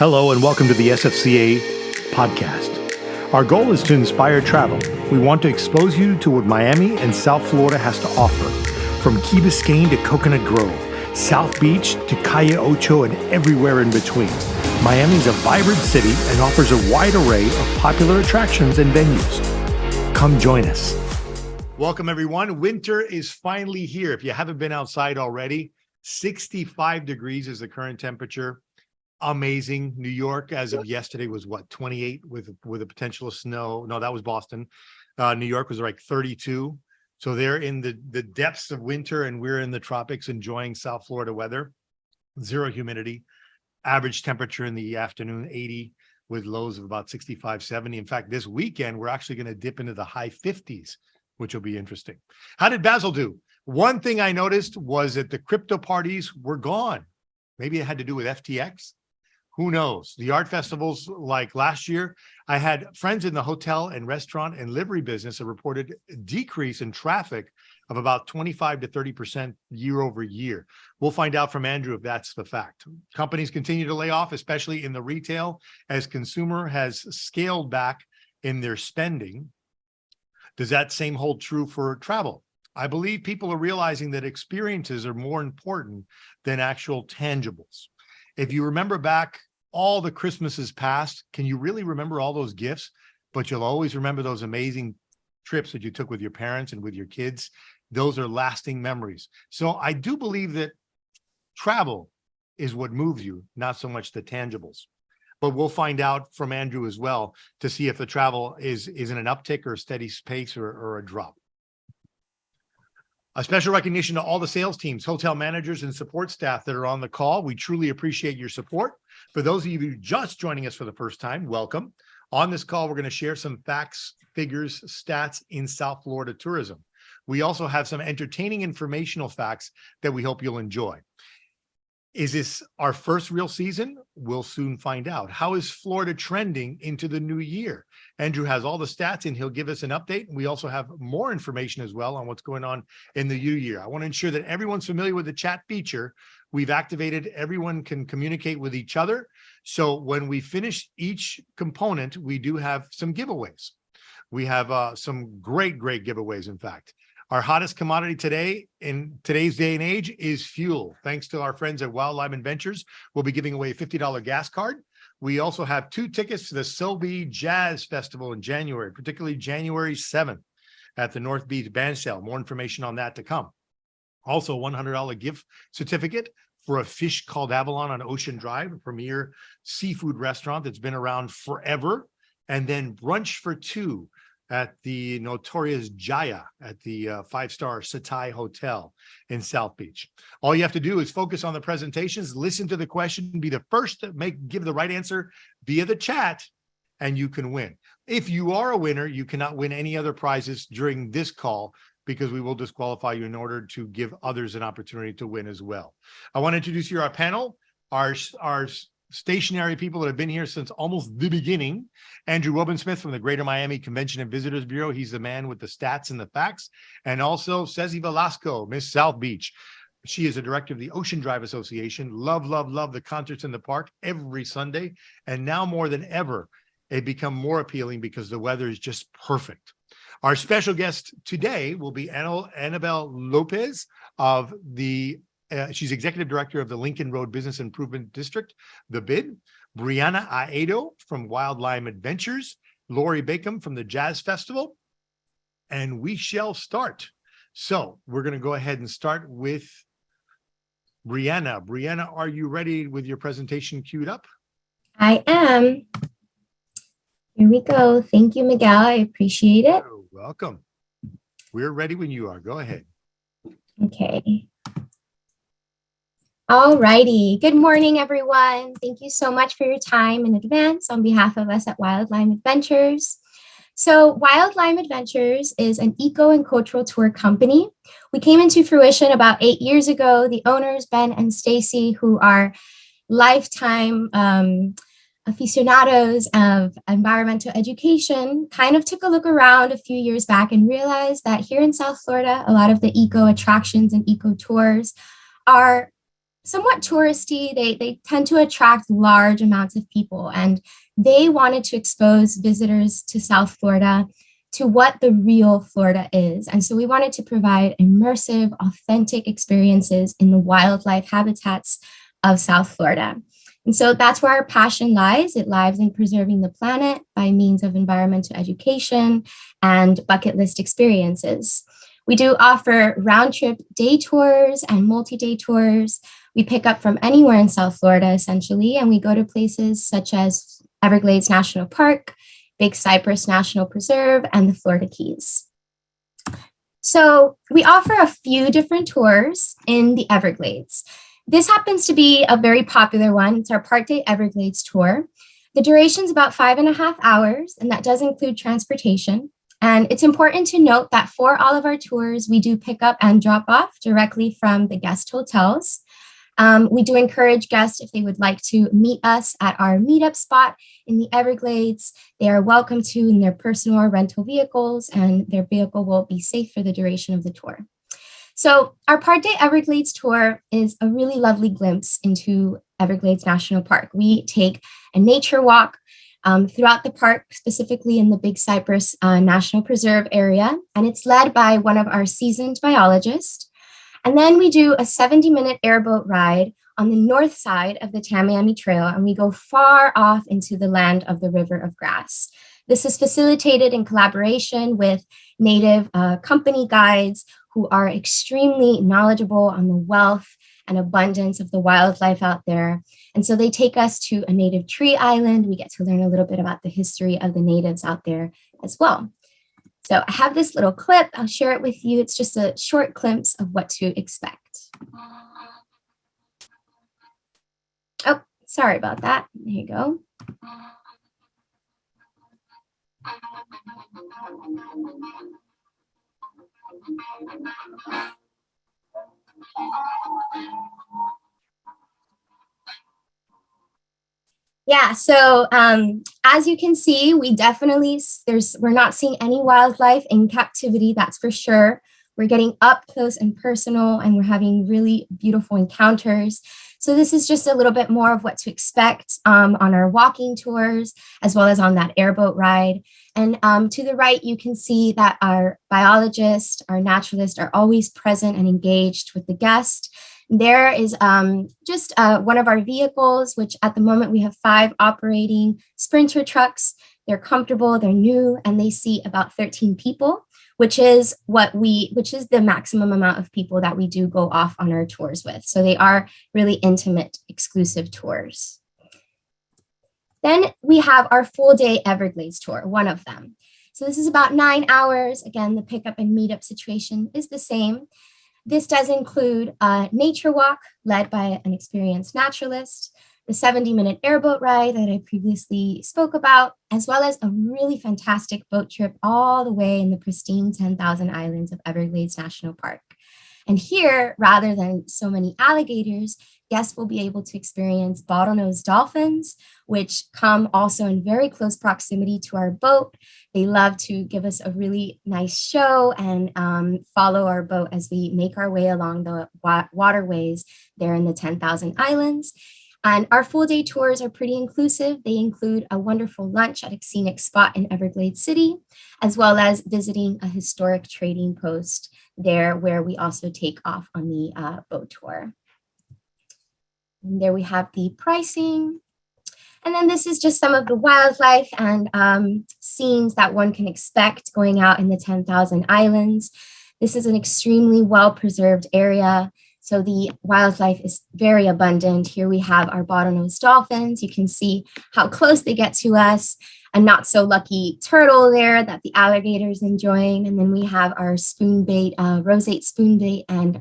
Hello and welcome to the SFCA podcast. Our goal is to inspire travel. We want to expose you to what Miami and South Florida has to offer. From Key Biscayne to Coconut Grove, South Beach to Calle Ocho and everywhere in between. Miami is a vibrant city and offers a wide array of popular attractions and venues. Come join us. Welcome everyone. Winter is finally here. If you haven't been outside already, 65 degrees is the current temperature. Amazing. New York, as of yesterday, was 28 with a potential of snow. No, that was Boston. New York was like 32. So they're in the depths of winter and we're in the tropics enjoying South Florida weather. Zero humidity. Average temperature in the afternoon, 80 with lows of about 65, 70. In fact, this weekend, we're actually going to dip into the high 50s, which will be interesting. How did Basel do? One thing I noticed was that the crypto parties were gone. Maybe it had to do with FTX. Who knows? The art festivals like last year, I had friends in the hotel and restaurant and livery business that reported a decrease in traffic of about 25 to 30% year over year. We'll find out from Andrew if that's the fact. Companies continue to lay off, especially in the retail, as consumer has scaled back in their spending. Does that same hold true for travel? I believe people are realizing that experiences are more important than actual tangibles. If you remember back all the Christmases past, can you really remember all those gifts? But you'll always remember those amazing trips that you took with your parents and with your kids. Those are lasting memories. So I do believe that travel is what moves you, not so much the tangibles. But we'll find out from Andrew as well to see if the travel is in an uptick or a steady pace or a drop. A special recognition to all the sales teams, hotel managers, and support staff that are on the call. We truly appreciate your support. For those of you just joining us for the first time, welcome. On this call, we're going to share some facts, figures, stats in South Florida tourism. We also have some entertaining informational facts that we hope you'll enjoy. Is this our first real season? We'll soon find out. How is Florida trending into the new year? Andrew has all the stats and he'll give us an update. We also have more information as well on what's going on in the new year. I want to ensure that everyone's familiar with the chat feature. We've activated, everyone can communicate with each other. So when we finish each component, we do have some giveaways. We have some great giveaways, in fact. Our hottest commodity today in today's day and age is fuel. Thanks to our friends at Wildlife Adventures, we'll be giving away a $50 gas card. We also have 2 tickets to the SoFlo Jazz Festival in January, particularly January 7th at the North Beach Bandstand. More information on that to come. Also, $100 gift certificate for a Fish Called Avalon on Ocean Drive, a premier seafood restaurant that's been around forever. And then brunch for 2 at the notorious Jaya at the 5-star Ceci Hotel in South Beach. All you have to do is focus on the presentations, listen to the question, be the first to give the right answer via the chat, and you can win. If you are a winner, you cannot win any other prizes during this call because we will disqualify you in order to give others an opportunity to win as well. I want to introduce you to our panel, our stationary people that have been here since almost the beginning. Andrew Wobensmith from the Greater Miami Convention and Visitors Bureau. He's the man with the stats and the facts. And also Ceci Velasco, Miss South Beach. She is a director of the Ocean Drive Association. Love the concerts in the park every Sunday. And now more than ever, it become more appealing because the weather is just perfect. Our special guest today will be Annabel Lopez of the she's executive director of the Lincoln Road Business Improvement District, the BID. Rihanna Aedo from Wildlife Adventures. Lori Bacon from the Jazz Festival. And we shall start. So we're going to go ahead and start with Rihanna. Rihanna, are you ready with your presentation queued up? I am. Here we go. Thank you, Miguel. I appreciate it. You're welcome. We're ready when you are. Go ahead. Okay. All righty. Good morning, everyone. Thank you so much for your time in advance on behalf of us at Wildlife Adventures. So Wildlife Adventures is an eco and cultural tour company. We came into fruition about 8 years ago. The owners, Ben and Ceci, who are lifetime aficionados of environmental education, kind of took a look around a few years back and realized that here in South Florida, a lot of the eco attractions and eco tours are somewhat touristy. They tend to attract large amounts of people, and they wanted to expose visitors to South Florida to what the real Florida is. And so we wanted to provide immersive, authentic experiences in the wildlife habitats of South Florida. And so that's where our passion lies. It lies in preserving the planet by means of environmental education and bucket list experiences. We do offer round trip day tours and multi-day tours. We pick up from anywhere in South Florida, essentially, and we go to places such as Everglades National Park, Big Cypress National Preserve, and the Florida Keys. So we offer a few different tours in the Everglades. This happens to be a very popular one. It's our Part Day Everglades tour. The duration is about 5.5 hours, and that does include transportation. And it's important to note that for all of our tours, we do pick up and drop off directly from the guest hotels. We do encourage guests, if they would like to meet us at our meetup spot in the Everglades, they are welcome to in their personal or rental vehicles, and their vehicle will be safe for the duration of the tour. So our Part Day Everglades tour is a really lovely glimpse into Everglades National Park. We take a nature walk throughout the park, specifically in the Big Cypress National Preserve area, and it's led by one of our seasoned biologists. And then we do a 70-minute airboat ride on the north side of the Tamiami Trail, and we go far off into the land of the River of Grass. This is facilitated in collaboration with Native company guides who are extremely knowledgeable on the wealth and abundance of the wildlife out there. And so they take us to a native tree island. We get to learn a little bit about the history of the natives out there as well. So I have this little clip. I'll share it with you. It's just a short glimpse of what to expect. Oh, sorry about that. There you go. Yeah, so as you can see, we're not seeing any wildlife in captivity, that's for sure. We're getting up close and personal, and we're having really beautiful encounters. So this is just a little bit more of what to expect on our walking tours, as well as on that airboat ride. And to the right, you can see that our biologist, our naturalist are always present and engaged with the guest. There is just one of our vehicles, which at the moment we have 5 operating Sprinter trucks. They're comfortable, they're new, and they seat about 13 people, which is the maximum amount of people that we do go off on our tours with. So they are really intimate, exclusive tours. Then we have our full day Everglades tour, one of them. So this is about 9 hours. Again, the pickup and meetup situation is the same. This does include a nature walk led by an experienced naturalist, the 70-minute airboat ride that I previously spoke about, as well as a really fantastic boat trip all the way in the pristine 10,000 islands of Everglades National Park. And here, rather than so many alligators, guests will be able to experience bottlenose dolphins, which come also in very close proximity to our boat. They love to give us a really nice show and follow our boat as we make our way along the waterways there in the 10,000 islands. And our full day tours are pretty inclusive. They include a wonderful lunch at a scenic spot in Everglades City, as well as visiting a historic trading post there where we also take off on the boat tour. And there we have the pricing. And then this is just some of the wildlife and scenes that one can expect going out in the 10,000 islands. This is an extremely well-preserved area. So the wildlife is very abundant. Here we have our bottlenose dolphins. You can see how close they get to us. A not so lucky turtle there that the alligator is enjoying. And then we have our spoonbait, roseate spoonbait, and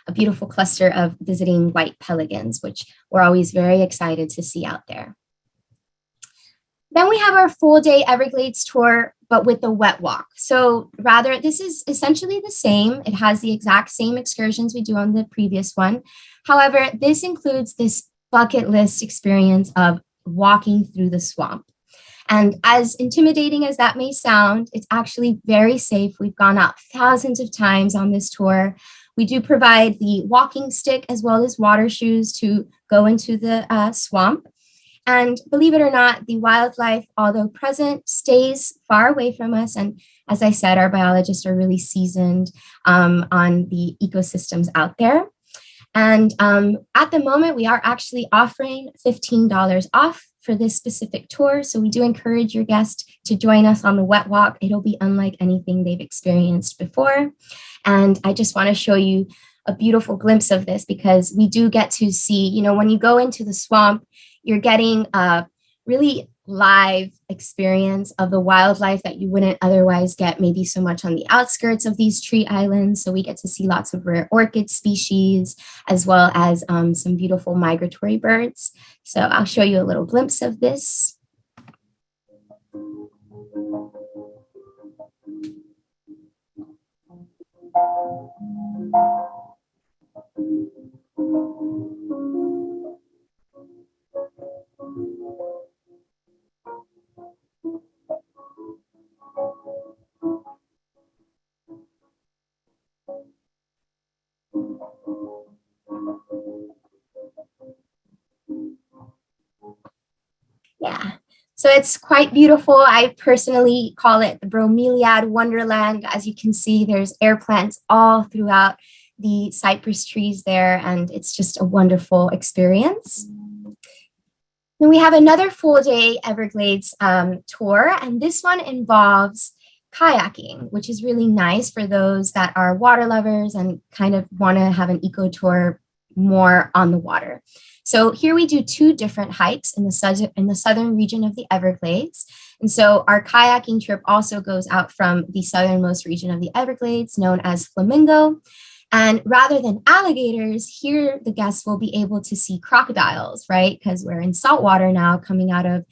a beautiful cluster of visiting white pelicans, which we're always very excited to see out there. Then we have our full day Everglades tour, but with the wet walk. So rather, this is essentially the same. It has the exact same excursions we do on the previous one. However, this includes this bucket list experience of walking through the swamp. And as intimidating as that may sound, it's actually very safe. We've gone out thousands of times on this tour. We do provide the walking stick as well as water shoes to go into the swamp. And believe it or not, the wildlife, although present, stays far away from us. And as I said, our biologists are really seasoned on the ecosystems out there. And at the moment, we are actually offering $15 off for this specific tour. So we do encourage your guests to join us on the wet walk. It'll be unlike anything they've experienced before. And I just want to show you a beautiful glimpse of this, because we do get to see, you know, when you go into the swamp, you're getting a really live experience of the wildlife that you wouldn't otherwise get maybe so much on the outskirts of these tree islands. So we get to see lots of rare orchid species, as well as some beautiful migratory birds. So I'll show you a little glimpse of this. Yeah, so it's quite beautiful. I personally call it the bromeliad wonderland. As you can see, there's air plants all throughout the cypress trees there, and it's just a wonderful experience. Then we have another full day Everglades tour, and this one involves kayaking, which is really nice for those that are water lovers and kind of want to have an eco tour more on the water. So here we do two different hikes in the southern region of the Everglades. And so our kayaking trip also goes out from the southernmost region of the Everglades, known as Flamingo. And rather than alligators, here the guests will be able to see crocodiles, right? Because we're in saltwater now coming out of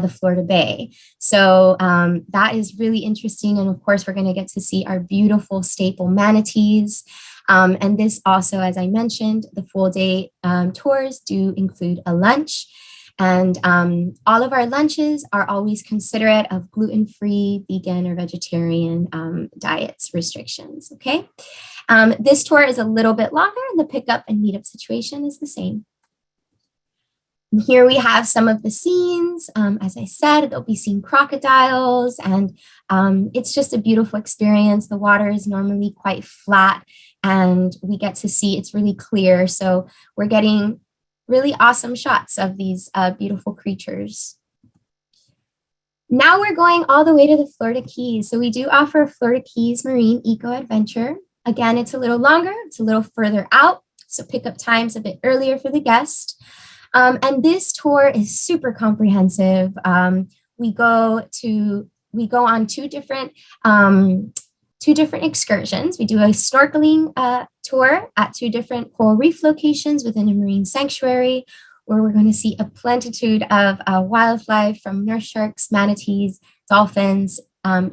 the Florida Bay. So that is really interesting. And of course, we're going to get to see our beautiful staple manatees. And this also, as I mentioned, the full day tours do include a lunch. And all of our lunches are always considerate of gluten-free, vegan, or vegetarian diets restrictions, okay? This tour is a little bit longer, and the pickup and meetup situation is the same. And here we have some of the scenes. As I said, they'll be seeing crocodiles, and it's just a beautiful experience. The water is normally quite flat, and we get to see it's really clear. So we're getting really awesome shots of these beautiful creatures. Now we're going all the way to the Florida Keys. So we do offer Florida Keys Marine Eco Adventure. Again, it's a little longer, it's a little further out. So pickup time's a bit earlier for the guest. And this tour is super comprehensive. We go on two different excursions. We do a snorkeling tour at two different coral reef locations within a marine sanctuary, where we're going to see a plenitude of wildlife from nurse sharks, manatees, dolphins,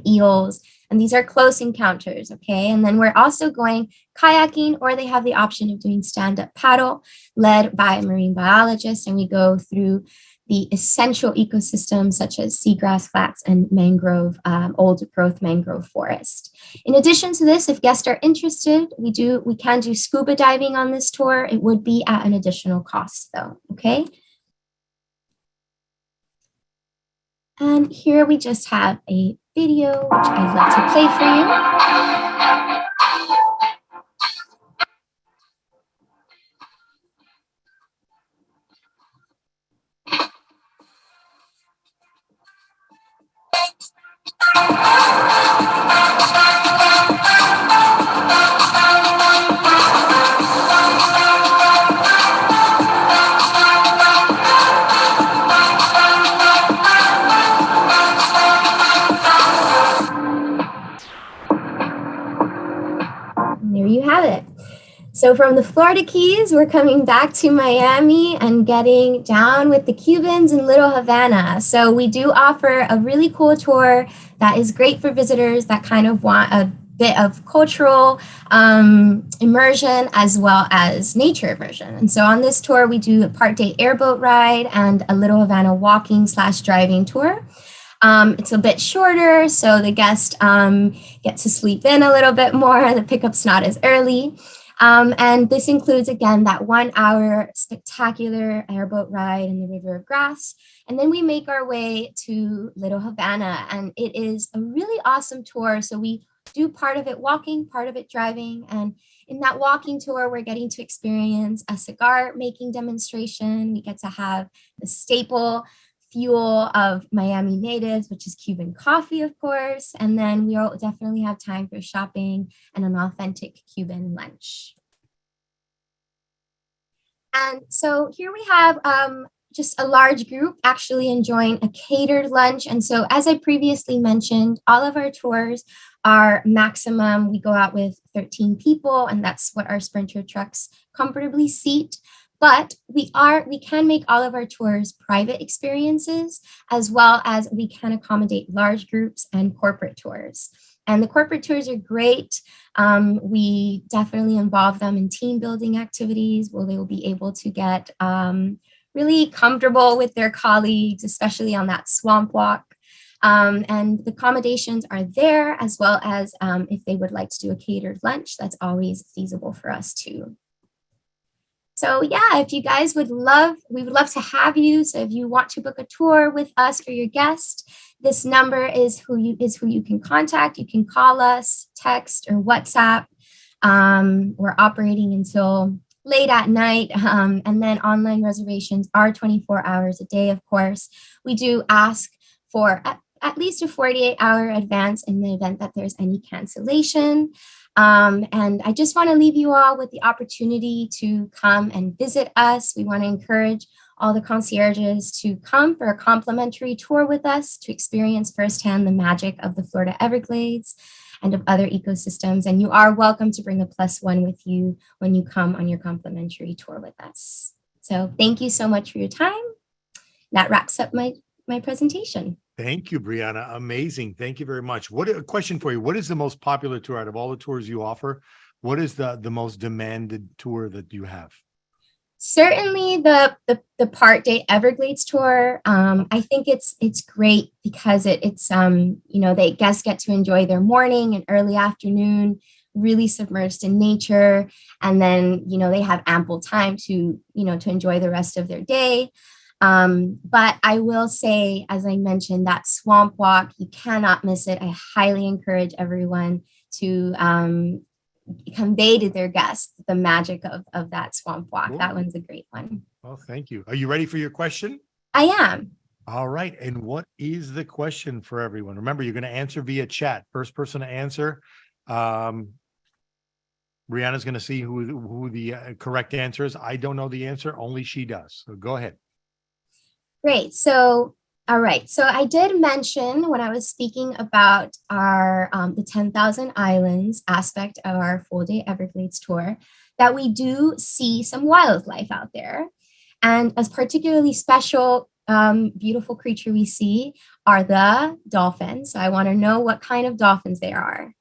eels, and these are close encounters, okay? And then we're also going kayaking, or they have the option of doing stand-up paddle led by a marine biologist, and we go through the essential ecosystems such as seagrass flats and mangrove, old growth mangrove forest. In addition to this, if guests are interested, we can do scuba diving on this tour. It would be at an additional cost though, okay? And here we just have a video, which I'd love to play for you. So from the Florida Keys, we're coming back to Miami and getting down with the Cubans in Little Havana. So we do offer a really cool tour that is great for visitors that kind of want a bit of cultural immersion as well as nature immersion. And so on this tour, we do a part-day airboat ride and a Little Havana walking/driving tour. It's a bit shorter, so the guests get to sleep in a little bit more. The pickup's not as early. And this includes, again, that 1 hour spectacular airboat ride in the River of Grass. And then we make our way to Little Havana, and it is a really awesome tour. So we do part of it walking, part of it driving. And in that walking tour, we're getting to experience a cigar making demonstration. We get to have the staple fuel of Miami natives, which is Cuban coffee, of course. And then we'll definitely have time for shopping and an authentic Cuban lunch. And so here we have just a large group actually enjoying a catered lunch. And so, as I previously mentioned, all of our tours are maximum. We go out with 13 people, and that's what our Sprinter trucks comfortably seat. But we can make all of our tours private experiences, as well as we can accommodate large groups and corporate tours. And the corporate tours are great. We definitely involve them in team building activities where they will be able to get really comfortable with their colleagues, especially on that swamp walk. And the accommodations are there, as well as if they would like to do a catered lunch, that's always feasible for us too. So yeah, if you guys we would love to have you. So if you want to book a tour with us for your guest, this number is who you can contact. You can call us, text, or WhatsApp. We're operating until late at night, and then online reservations are 24 hours a day, of course. We do ask for at least a 48-hour advance in the event that there's any cancellation. And I just want to leave you all with the opportunity to come and visit us. We want to encourage all the concierges to come for a complimentary tour with us to experience firsthand the magic of the Florida Everglades and of other ecosystems. And you are welcome to bring a +1 with you when you come on your complimentary tour with us. So thank you so much for your time. That wraps up my presentation. Thank you, Brianna. Amazing. Thank you very much. What a question for you. What is the most popular tour out of all the tours you offer? What is the most demanded tour that you have? Certainly the part day Everglades tour. I think it's great because it's the guests get to enjoy their morning and early afternoon really submerged in nature, and then they have ample time to enjoy the rest of their day. But I will say, as I mentioned, that swamp walk, you cannot miss it. I highly encourage everyone to convey to their guests the magic of that swamp walk. Cool. That one's a great one. Well, thank you. Are you ready for your question? I am. All right. And what is the question for everyone? Remember, you're going to answer via chat. First person to answer. Rihanna's going to see who the correct answer is. I don't know the answer. Only she does. So go ahead. Great. So, all right. So I did mention when I was speaking about our the 10,000 Islands aspect of our full day Everglades tour that we do see some wildlife out there. And a particularly special, beautiful creature we see are the dolphins. So I want to know what kind of dolphins they are.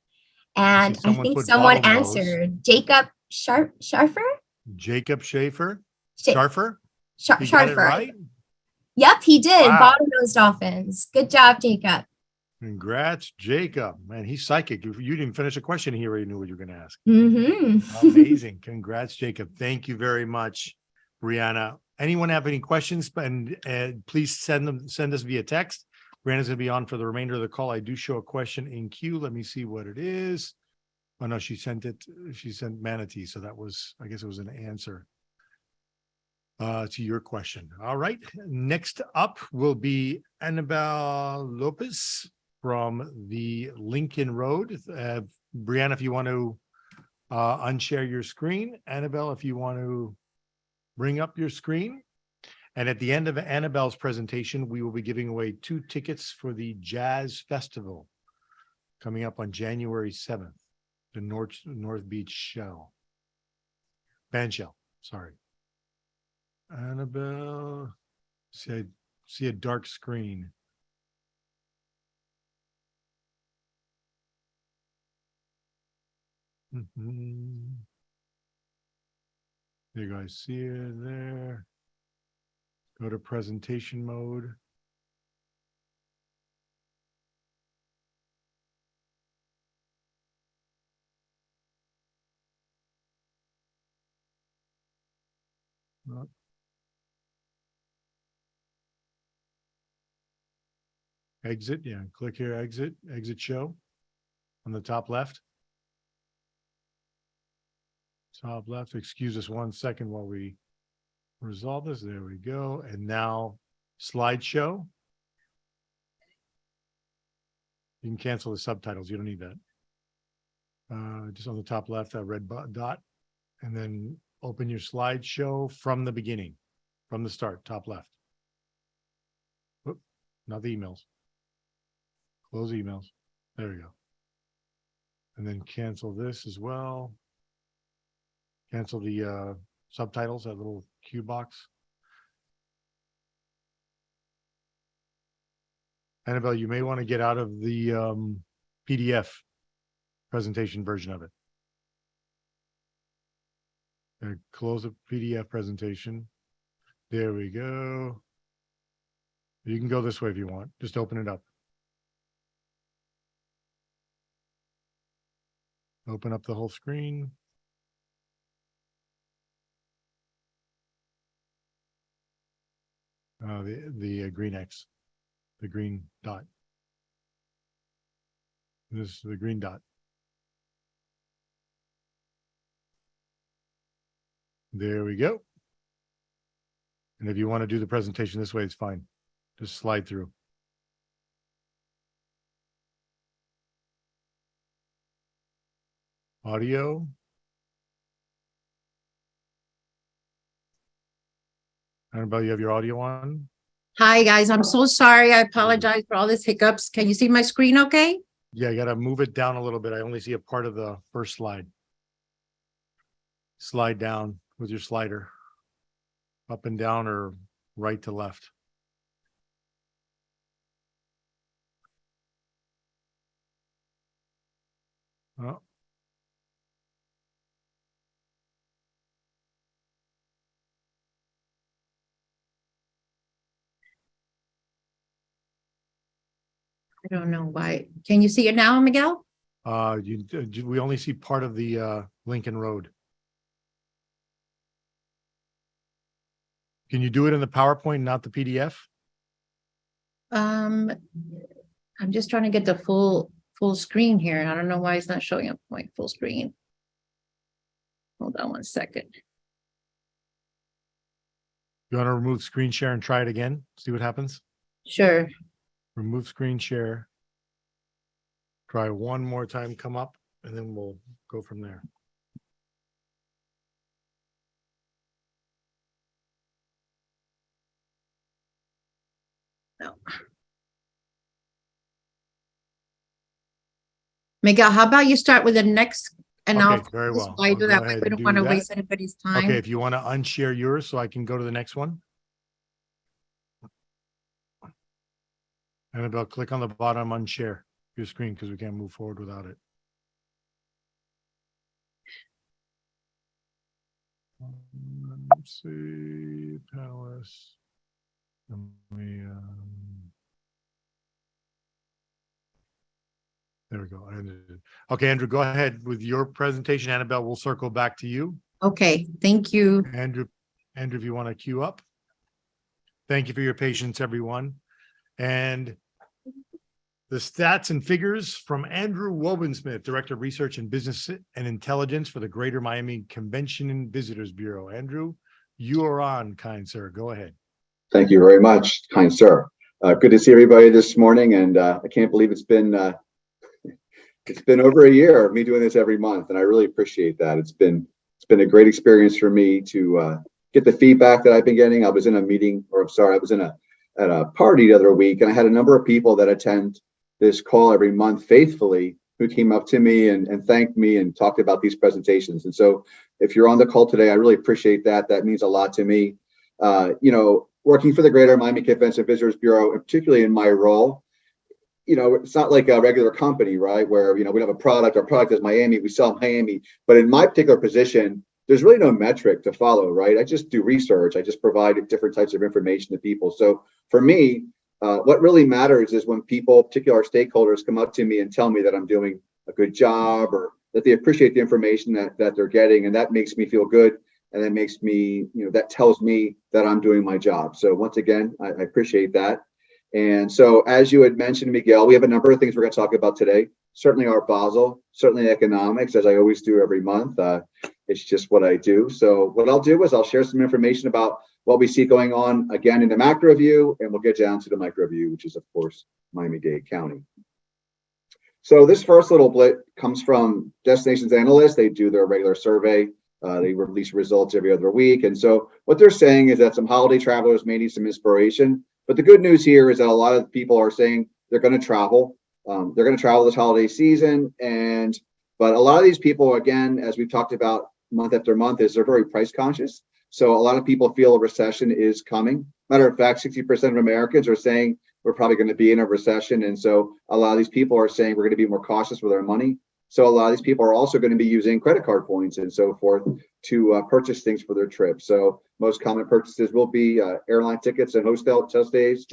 And I think someone answered Jacob Schaefer. Jacob Schaefer? Schaefer? Schaefer. Got it right? Yep, he did. Wow. Bottlenose dolphins. Good job, Jacob. Congrats, Jacob. Man, he's psychic. You didn't finish a question. He already knew what you were going to ask. Mm-hmm. Amazing. Congrats, Jacob. Thank you very much, Brianna. Anyone have any questions? And please send us via text. Brianna's going to be on for the remainder of the call. I do show a question in queue. Let me see what it is. Oh, no, she sent manatee. So that was, I guess it was an answer to your question. All right. Next up will be Annabel Lopez from the Lincoln Road. Brianna, if you want to unshare your screen. Annabel, if you want to bring up your screen. And at the end of Annabel's presentation, we will be giving away 2 tickets for the Jazz Festival coming up on January 7th, the North Beach Bandshell. Sorry. Annabel, see a dark screen. You guys see it there. Go to presentation mode. Exit, yeah, click here, exit show on the top left. Top left, excuse us 1 second while we resolve this. There we go. And now slideshow. You can cancel the subtitles. You don't need that. Just on the top left, that red dot, and then open your slideshow from the beginning, from the start, top left. Whoop, not the emails. Close emails. There we go. And then cancel this as well. Cancel the subtitles, that little cue box. Annabel, you may want to get out of the PDF presentation version of it. And close the PDF presentation. There we go. You can go this way if you want. Just open it up. Open up the whole screen. The green X, the green dot. This is the green dot. There we go. And if you want to do the presentation this way, it's fine. Just slide through. Audio. Annabelle, you have your audio on? Hi, guys. I'm so sorry. I apologize for all this hiccups. Can you see my screen okay? Yeah, you got to move it down a little bit. I only see a part of the first slide. Slide down with your slider. Up and down or right to left. Oh. I don't know why. Can you see it now, Miguel? We only see part of the Lincoln Road. Can you do it in the PowerPoint, not the PDF? I'm just trying to get the full screen here. I don't know why it's not showing up my full screen. Hold on 1 second. You want to remove screen share and try it again? See what happens? Sure. Remove screen share. Try one more time, come up, and then we'll go from there. No. Miguel, how about you start with the next and Okay, I'll very well. I do I'll that go way. ahead We and don't do want to that. waste anybody's time. Okay, if you want to unshare yours so I can go to the next one. Annabelle, click on the bottom, unshare your screen because we can't move forward without it. Let's see, panelists. There we go. I ended it. Okay, Andrew, go ahead with your presentation. Annabelle, we'll circle back to you. Okay, thank you. Andrew, if you want to queue up. Thank you for your patience, everyone. And the stats and figures from Andrew Wobensmith, Director of Research and Business and Intelligence for the Greater Miami Convention and Visitors Bureau. Andrew, you are on, kind sir. Go ahead. Thank you very much, kind sir. Good to see everybody this morning, and I can't believe it's been over a year of me doing this every month, and I really appreciate that. It's been a great experience for me to get the feedback that I've been getting. I was in a meeting, or I'm sorry, I was at a party the other week, and I had a number of people that attend this call every month faithfully who came up to me and thanked me and talked about these presentations. And so if you're on the call today, I really appreciate that. That means a lot to me. Working for the Greater Miami Convention and Visitors Bureau, and particularly in my role, it's not like a regular company, right? Where, we have a product, our product is Miami, we sell Miami. But in my particular position, there's really no metric to follow, right? I just do research. I just provide different types of information to people. So for me, what really matters is when people, particular stakeholders, come up to me and tell me that I'm doing a good job or that they appreciate the information that they're getting. And that makes me feel good. And that makes me, that tells me that I'm doing my job. So once again, I appreciate that. And so as you had mentioned, Miguel, we have a number of things we're going to talk about today. Certainly Art Basel, certainly economics, as I always do every month. It's just what I do. So what I'll do is I'll share some information about what we see going on again in the macro view, and we'll get down to the micro view, which is, of course, Miami-Dade County. So this first little blip comes from Destinations Analysts. They do their regular survey. They release results every other week. And so what they're saying is that some holiday travelers may need some inspiration. But the good news here is that a lot of people are saying they're going to travel. They're going to travel this holiday season. But a lot of these people, again, as we've talked about month after month, is they're very price conscious. So a lot of people feel a recession is coming. Matter of fact, 60% of Americans are saying we're probably going to be in a recession. And so a lot of these people are saying we're going to be more cautious with our money. So a lot of these people are also going to be using credit card points and so forth to purchase things for their trip. So most common purchases will be airline tickets and hotel stays.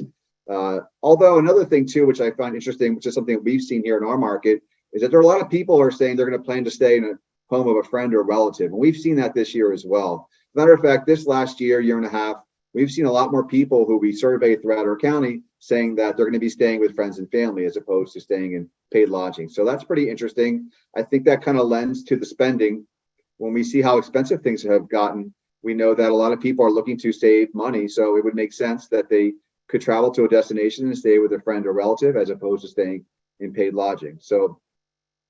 Although another thing too, which I find interesting, which is something we've seen here in our market, is that there are a lot of people who are saying they're going to plan to stay in a home of a friend or relative. And we've seen that this year as well. Matter of fact, this last year and a half, we've seen a lot more people who we surveyed throughout our county saying that they're going to be staying with friends and family as opposed to staying in paid lodging. So that's pretty interesting. I think that kind of lends to the spending. When we see how expensive things have gotten, we know that a lot of people are looking to save money. So it would make sense that they could travel to a destination and stay with a friend or relative as opposed to staying in paid lodging. So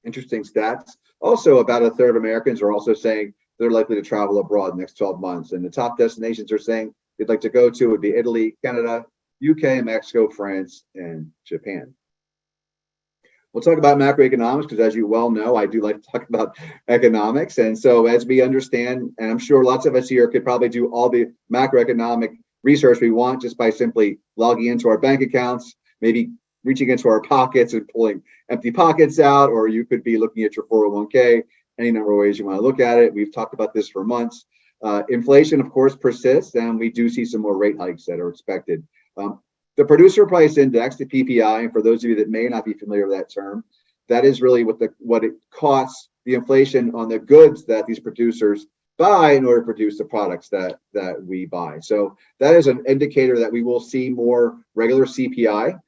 interesting stats. Also, about a third of Americans are also saying they're likely to travel abroad in the next 12 months. And the top destinations are saying they'd like to go to would be Italy, Canada, UK, Mexico, France, and Japan. We'll talk about macroeconomics because, as you well know, I do like to talk about economics. And so as we understand, and I'm sure lots of us here could probably do all the macroeconomic research we want just by simply logging into our bank accounts, maybe reaching into our pockets and pulling empty pockets out, or you could be looking at your 401k, any number of ways you want to look at it. We've talked about this for months. Inflation, of course, persists, and we do see some more rate hikes that are expected. The producer price index, the PPI, and for those of you that may not be familiar with that term, that is really what it costs the inflation on the goods that these producers buy in order to produce the products that we buy. So that is an indicator that we will see more regular CPI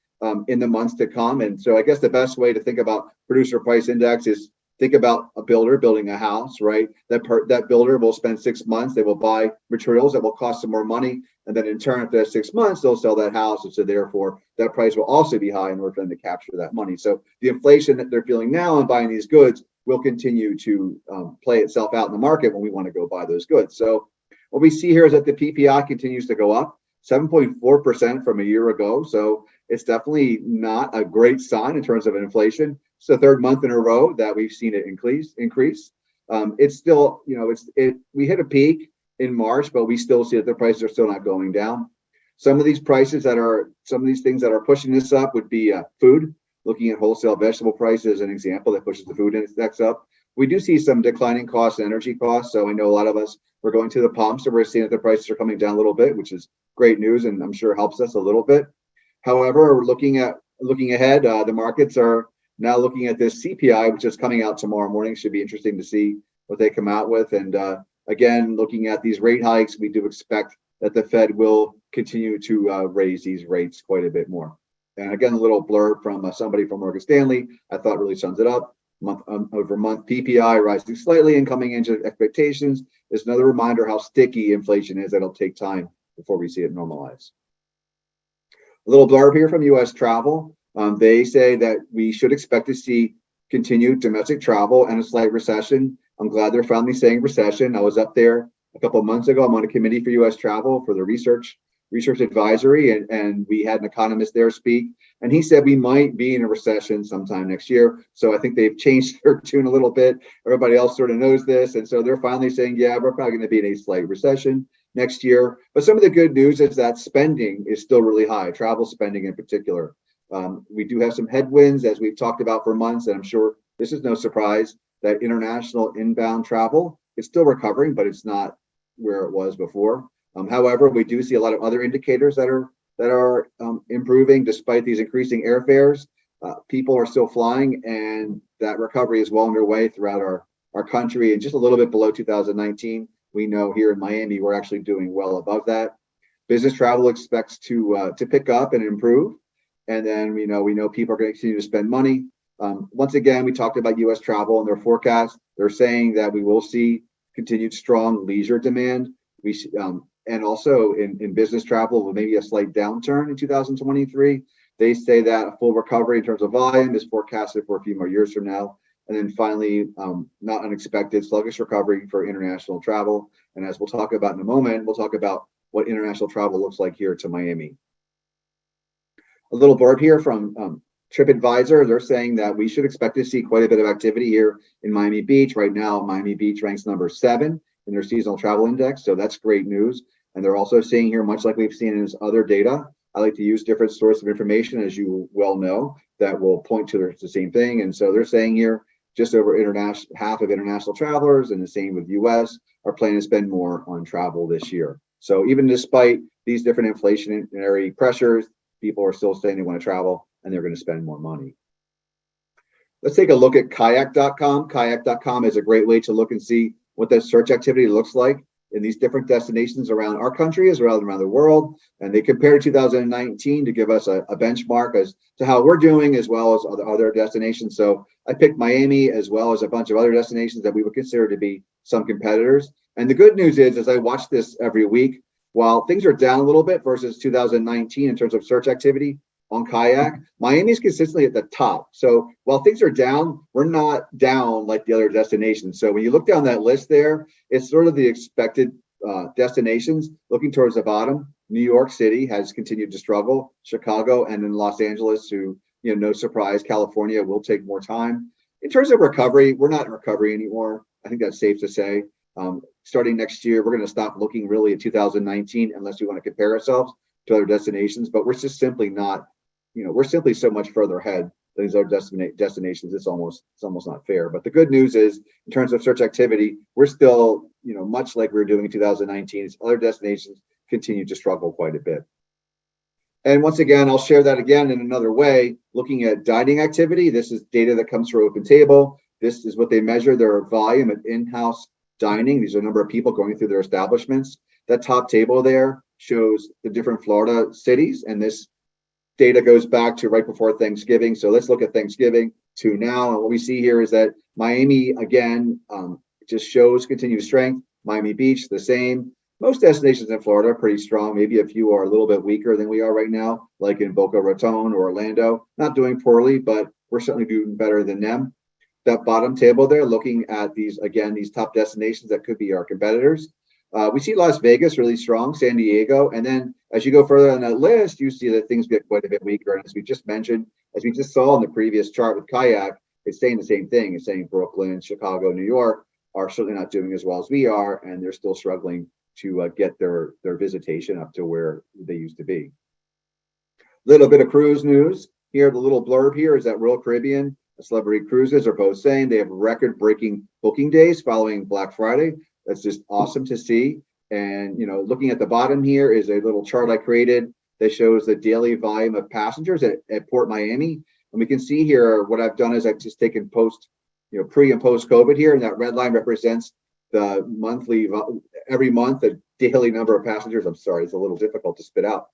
in the months to come. And so I guess the best way to think about producer price index is think about a builder building a house, right? That builder will spend 6 months. They will buy materials that will cost them more money. And then in turn, after that 6 months, they'll sell that house. And so therefore, that price will also be high in order for them to capture that money. So the inflation that they're feeling now on buying these goods will continue to play itself out in the market when we want to go buy those goods. So what we see here is that the PPI continues to go up 7.4% from a year ago. So it's definitely not a great sign in terms of inflation. It's the third month in a row that we've seen it increase. It's still, we hit a peak in March, but we still see that the prices are still not going down. Some of these things that are pushing this up would be food. Looking at wholesale vegetable prices as an example that pushes the food index up. We do see some declining costs, energy costs. So I know a lot of us, we're going to the pumps and we're seeing that the prices are coming down a little bit, which is great news and I'm sure helps us a little bit. However, looking ahead, the markets are now looking at this CPI, which is coming out tomorrow morning. Should be interesting to see what they come out with. And again, looking at these rate hikes, we do expect that the Fed will continue to raise these rates quite a bit more. And again, a little blurb from somebody from Morgan Stanley, I thought really sums it up. Month over month PPI rising slightly and coming into expectations is another reminder how sticky inflation is. It'll take time before we see it normalize. A little blurb here from U.S. travel. They say that we should expect to see continued domestic travel and a slight recession. I'm glad they're finally saying recession. I was up there a couple of months ago. I'm on a committee for U.S. travel for the research advisory, and we had an economist there speak, and he said we might be in a recession sometime next year. So I think they've changed their tune a little bit. Everybody else sort of knows this, and so they're finally saying, yeah, we're probably going to be in a slight recession next year. But some of the good news is that spending is still really high, travel spending in particular. We do have some headwinds, as we've talked about for months, and I'm sure this is no surprise that international inbound travel is still recovering, but it's not where it was before. However, we do see a lot of other indicators that are improving despite these increasing airfares. People are still flying, and that recovery is well underway throughout our country, and just a little bit below 2019 We know here in Miami, we're actually doing well above that. Business travel expects to pick up and improve. And then we know people are going to continue to spend money. Once again, we talked about U.S. travel and their forecast. They're saying that we will see continued strong leisure demand. And also in business travel, maybe a slight downturn in 2023. They say that a full recovery in terms of volume is forecasted for a few more years from now. And then finally, not unexpected, sluggish recovery for international travel. And as we'll talk about in a moment, we'll talk about what international travel looks like here to Miami. A little blurb here from TripAdvisor. They're saying that we should expect to see quite a bit of activity here in Miami Beach. Right now, Miami Beach ranks number 7 in their seasonal travel index. So that's great news. And they're also saying here, much like we've seen in this other data, I like to use different sources of information, as you well know, that will point to the same thing. And so they're saying here, just over half of international travelers, and the same with US, are planning to spend more on travel this year. So even despite these different inflationary pressures, people are still saying they want to travel and they're going to spend more money. Let's take a look at kayak.com. Kayak.com is a great way to look and see what that search activity looks like in these different destinations around our country as well as around the world. And they compare 2019 to give us a benchmark as to how we're doing as well as other destinations. So I picked Miami as well as a bunch of other destinations that we would consider to be some competitors. And the good news is, as I watch this every week, while things are down a little bit versus 2019 in terms of search activity on Kayak, Miami's consistently at the top. So while things are down, we're not down like the other destinations. So when you look down that list there, it's sort of the expected destinations. Looking towards the bottom, New York City has continued to struggle. Chicago and then Los Angeles, who, no surprise, California will take more time. In terms of recovery, we're not in recovery anymore. I think that's safe to say. Starting next year, we're going to stop looking really at 2019 unless we want to compare ourselves to other destinations, but we're just simply not, we're simply so much further ahead than these other destinations. It's almost not fair. But the good news is, in terms of search activity, we're still, much like we were doing in 2019. Other destinations continue to struggle quite a bit. And once again, I'll share that again in another way. Looking at dining activity, this is data that comes through Open Table. This is what they measure, their volume of in-house dining. These are a number of people going through their establishments. That top table there shows the different Florida cities, and this data goes back to right before Thanksgiving. So let's look at Thanksgiving to now, and what we see here is that Miami, again, just shows continued strength. Miami Beach, the same. Most destinations in Florida are pretty strong. Maybe a few are a little bit weaker than we are right now, like in Boca Raton or Orlando. Not doing poorly, but we're certainly doing better than them. That bottom table there, looking at these top destinations that could be our competitors. We see Las Vegas really strong, San Diego, and then as you go further on that list, you see that things get quite a bit weaker. And as we just mentioned, as we just saw in the previous chart with Kayak, it's saying the same thing. It's saying Brooklyn, Chicago, New York are certainly not doing as well as we are, and they're still struggling to get their visitation up to where they used to be. Little bit of cruise news here. The little blurb here is that Royal Caribbean, Celebrity Cruises are both saying they have record-breaking booking days following Black Friday. That's just awesome to see. And, looking at the bottom here is a little chart I created that shows the daily volume of passengers at Port Miami. And we can see here what I've done is I've just taken pre and post COVID here. And that red line represents the monthly, every month, the daily number of passengers. I'm sorry, it's a little difficult to spit out.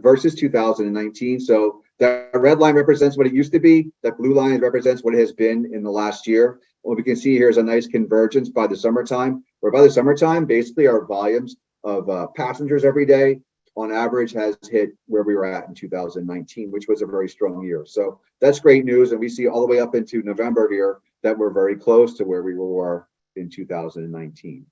Versus 2019. So that red line represents what it used to be. That blue line represents what it has been in the last year. What we can see here is a nice convergence by the summertime, where by the summertime, basically our volumes of passengers every day on average has hit where we were at in 2019, which was a very strong year. So that's great news. And we see all the way up into November here that we're very close to where we were in 2019.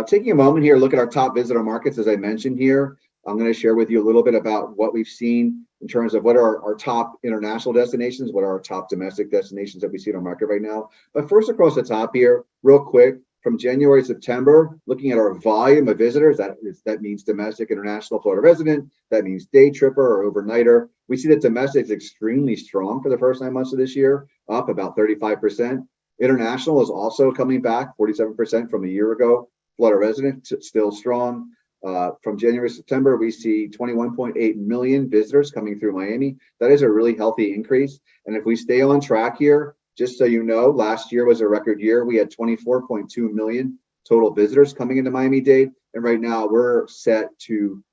Taking a moment here, look at our top visitor markets, as I mentioned here. I'm going to share with you a little bit about what we've seen in terms of what are our top international destinations, what are our top domestic destinations that we see in our market right now. But first, across the top here, real quick, from January to September, looking at our volume of visitors, that means domestic, international, Florida resident, that means day tripper or overnighter. We see that domestic is extremely strong for the first 9 months of this year, up about 35%. International is also coming back, 47% from a year ago. Florida resident, still strong. From January to September, we see 21.8 million visitors coming through Miami. That is a really healthy increase. And if we stay on track here, just so you know, last year was a record year. We had 24.2 million total visitors coming into Miami-Dade. And right now we're set to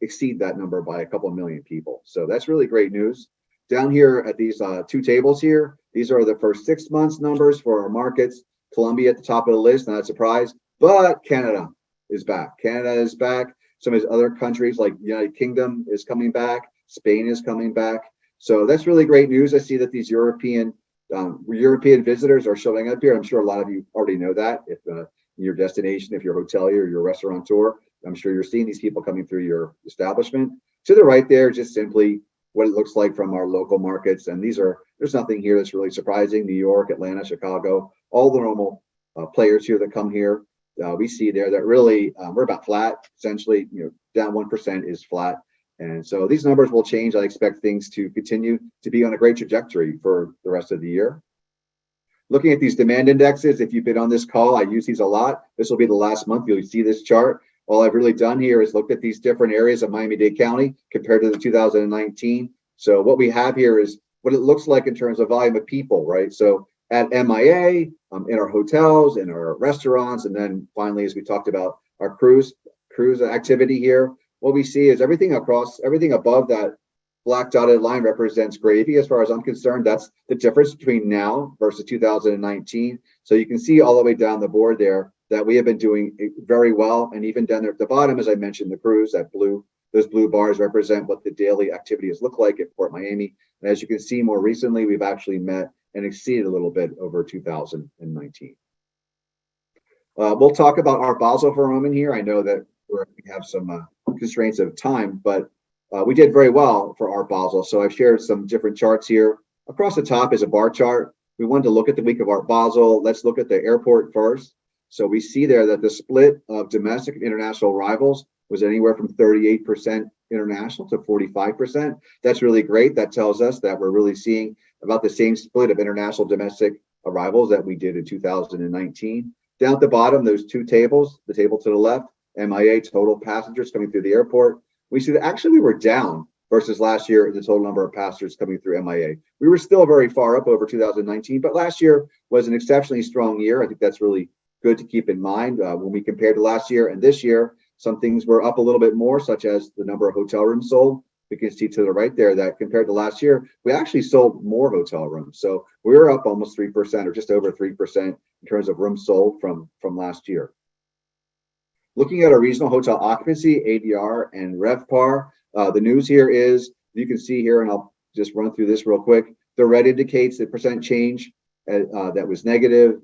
exceed that number by a couple of million people. So that's really great news. Down here at these two tables here, these are the first 6 months numbers for our markets. Colombia at the top of the list, not a surprise, but Canada is back. Canada is back. Some of these other countries like United Kingdom is coming back. Spain is coming back. So that's really great news. I see that these European visitors are showing up here. I'm sure a lot of you already know that. If your destination, if you're a hotelier or you're a restaurateur, I'm sure you're seeing these people coming through your establishment. To the right there, just simply what it looks like from our local markets. And there's nothing here that's really surprising. New York, Atlanta, Chicago, all the normal players here that come here. We see there that really we're about flat, essentially, down 1% is flat. And so these numbers will change. I expect things to continue to be on a great trajectory for the rest of the year. Looking at these demand indexes, if you've been on this call, I use these a lot. This will be the last month. You'll see this chart. All I've really done here is looked at these different areas of Miami-Dade County compared to the 2019. So what we have here is what it looks like in terms of volume of people, right? So at MIA, in our hotels, in our restaurants, and then finally, as we talked about, our cruise activity here, what we see is everything above that black dotted line represents gravy. As far as I'm concerned, that's the difference between now versus 2019. So you can see all the way down the board there that we have been doing very well. And even down there at the bottom, as I mentioned, the cruise, those blue bars represent what the daily activities look like at Port Miami. And as you can see more recently, we've actually met and exceeded a little bit over 2019. We'll talk about Art Basel for a moment here. I know that we have some constraints of time, but we did very well for Art Basel. So I've shared some different charts here. Across the top is a bar chart. We wanted to look at the week of Art Basel. Let's look at the airport first. So we see there that the split of domestic and international arrivals was anywhere from 38% international to 45%. That's really great. That tells us that we're really seeing about the same split of international domestic arrivals that we did in 2019. Down at the bottom, those two tables, the table to the left, MIA total passengers coming through the airport. We see that actually we were down versus last year in the total number of passengers coming through MIA. We were still very far up over 2019, but last year was an exceptionally strong year. I think that's really good to keep in mind when we compare to last year and this year. Some things were up a little bit more, such as the number of hotel rooms sold. We can see to the right there that compared to last year, we actually sold more hotel rooms. So we were up almost 3% or just over 3% in terms of rooms sold from last year. Looking at our regional hotel occupancy, ADR and RevPAR, the news here is, you can see here, and I'll just run through this real quick. The red indicates the percent change that was negative,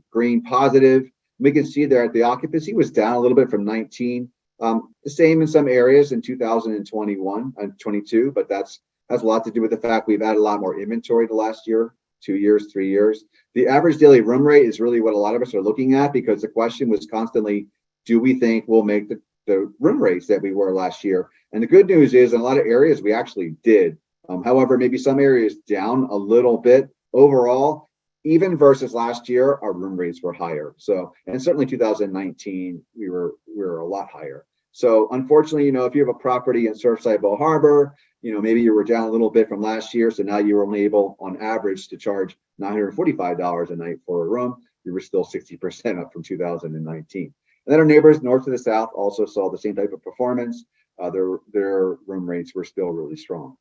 green positive. We can see there the occupancy was down a little bit from 19. The same in some areas in 2021 and 22, but that has a lot to do with the fact we've added a lot more inventory the last year, 2 years, 3 years. The average daily room rate is really what a lot of us are looking at, because the question was constantly, do we think we'll make the room rates that we were last year? And the good news is in a lot of areas, we actually did. However, maybe some areas down a little bit. Overall, even versus last year, our room rates were higher. So, and certainly 2019, we were a lot higher. So unfortunately, if you have a property in Surfside Bell Harbor, maybe you were down a little bit from last year. So now you were only able on average to charge $945 a night for a room. You were still 60% up from 2019. And then our neighbors north to the south also saw the same type of performance. Their room rates were still really strong.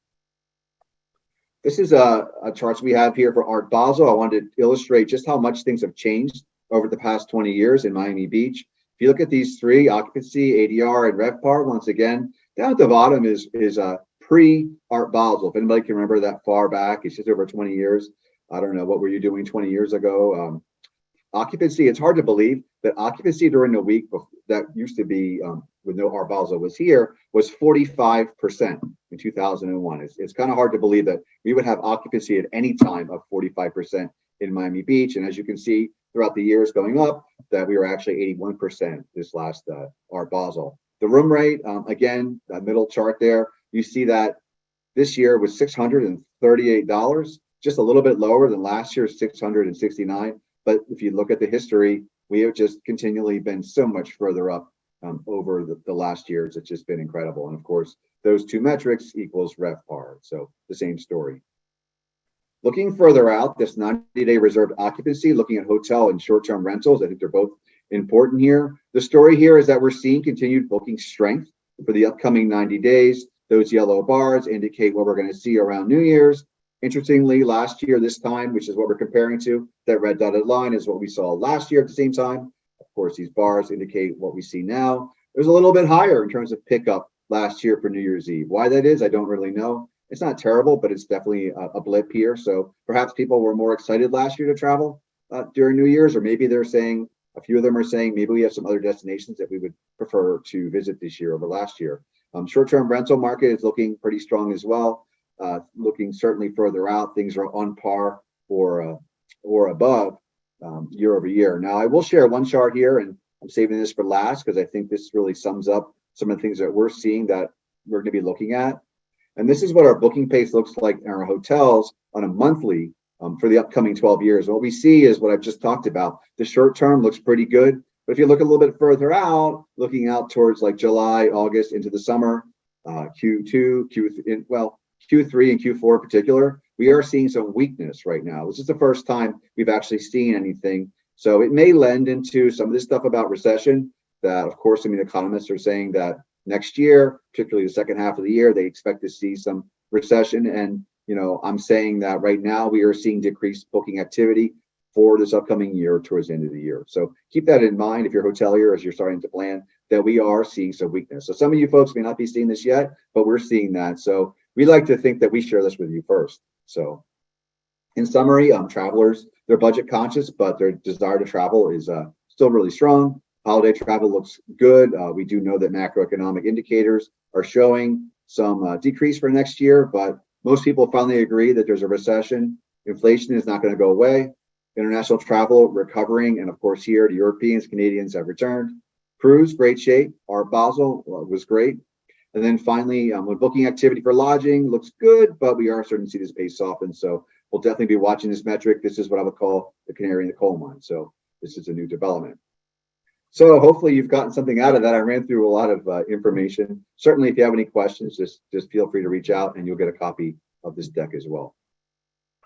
This is a chart we have here for Art Basel. I wanted to illustrate just how much things have changed over the past 20 years in Miami Beach. If you look at these three, occupancy, ADR, and RevPAR, once again, down at the bottom is pre-Art Basel. If anybody can remember that far back, it's just over 20 years. I don't know, what were you doing 20 years ago? Occupancy, it's hard to believe that occupancy during the week that used to be when no Art Basel was here was 45% in 2001. It's kind of hard to believe that we would have occupancy at any time of 45% in Miami Beach. And as you can see throughout the years going up, that we were actually 81% this last Art Basel. The room rate, again, that middle chart there, you see that this year was $638, just a little bit lower than last year's $669. But if you look at the history, we have just continually been so much further up over the last years. It's just been incredible. And of course, those two metrics equals RevPAR. So the same story. Looking further out, this 90-day reserved occupancy, looking at hotel and short-term rentals, I think they're both important here. The story here is that we're seeing continued booking strength for the upcoming 90 days. Those yellow bars indicate what we're going to see around New Year's. Interestingly, last year, this time, which is what we're comparing to, that red dotted line is what we saw last year at the same time. Of course, these bars indicate what we see now. It was a little bit higher in terms of pickup last year for New Year's Eve. Why that is, I don't really know. It's not terrible, but it's definitely a blip here. So perhaps people were more excited last year to travel during New Year's, or maybe they're saying, a few of them are saying, maybe we have some other destinations that we would prefer to visit this year over last year. Short-term rental market is looking pretty strong as well. Looking certainly further out, things are on par or above year over year. Now, I will share one chart here, and I'm saving this for last because I think this really sums up some of the things that we're seeing that we're going to be looking at. And this is what our booking pace looks like in our hotels on a monthly for the upcoming 12 years. What we see is what I've just talked about. The short term looks pretty good, but if you look a little bit further out, looking out towards like July, August into the summer, Q2, Q3 and Q4 in particular, we are seeing some weakness right now. This is the first time we've actually seen anything. So it may lend into some of this stuff about recession that, of course, I mean, economists are saying that next year, particularly the second half of the year, they expect to see some recession. And, you know, I'm saying that right now we are seeing decreased booking activity for this upcoming year towards the end of the year. So keep that in mind if you're a hotelier as you're starting to plan that we are seeing some weakness. So some of you folks may not be seeing this yet, but we're seeing that. So we like to think that we share this with you first. So in summary, travelers, they're budget conscious, but their desire to travel is still really strong. Holiday travel looks good. We do know that macroeconomic indicators are showing some decrease for next year, but most people finally agree that there's a recession. Inflation is not going to go away. International travel recovering, and of course here the Europeans, Canadians have returned. Cruise, great shape. Art Basel was great. And then finally, when booking activity for lodging looks good, but we are starting to see this pace soften. So we'll definitely be watching this metric. This is what I would call the canary in the coal mine. So this is a new development. So hopefully you've gotten something out of that. I ran through a lot of information. Certainly, if you have any questions, just feel free to reach out and you'll get a copy of this deck as well.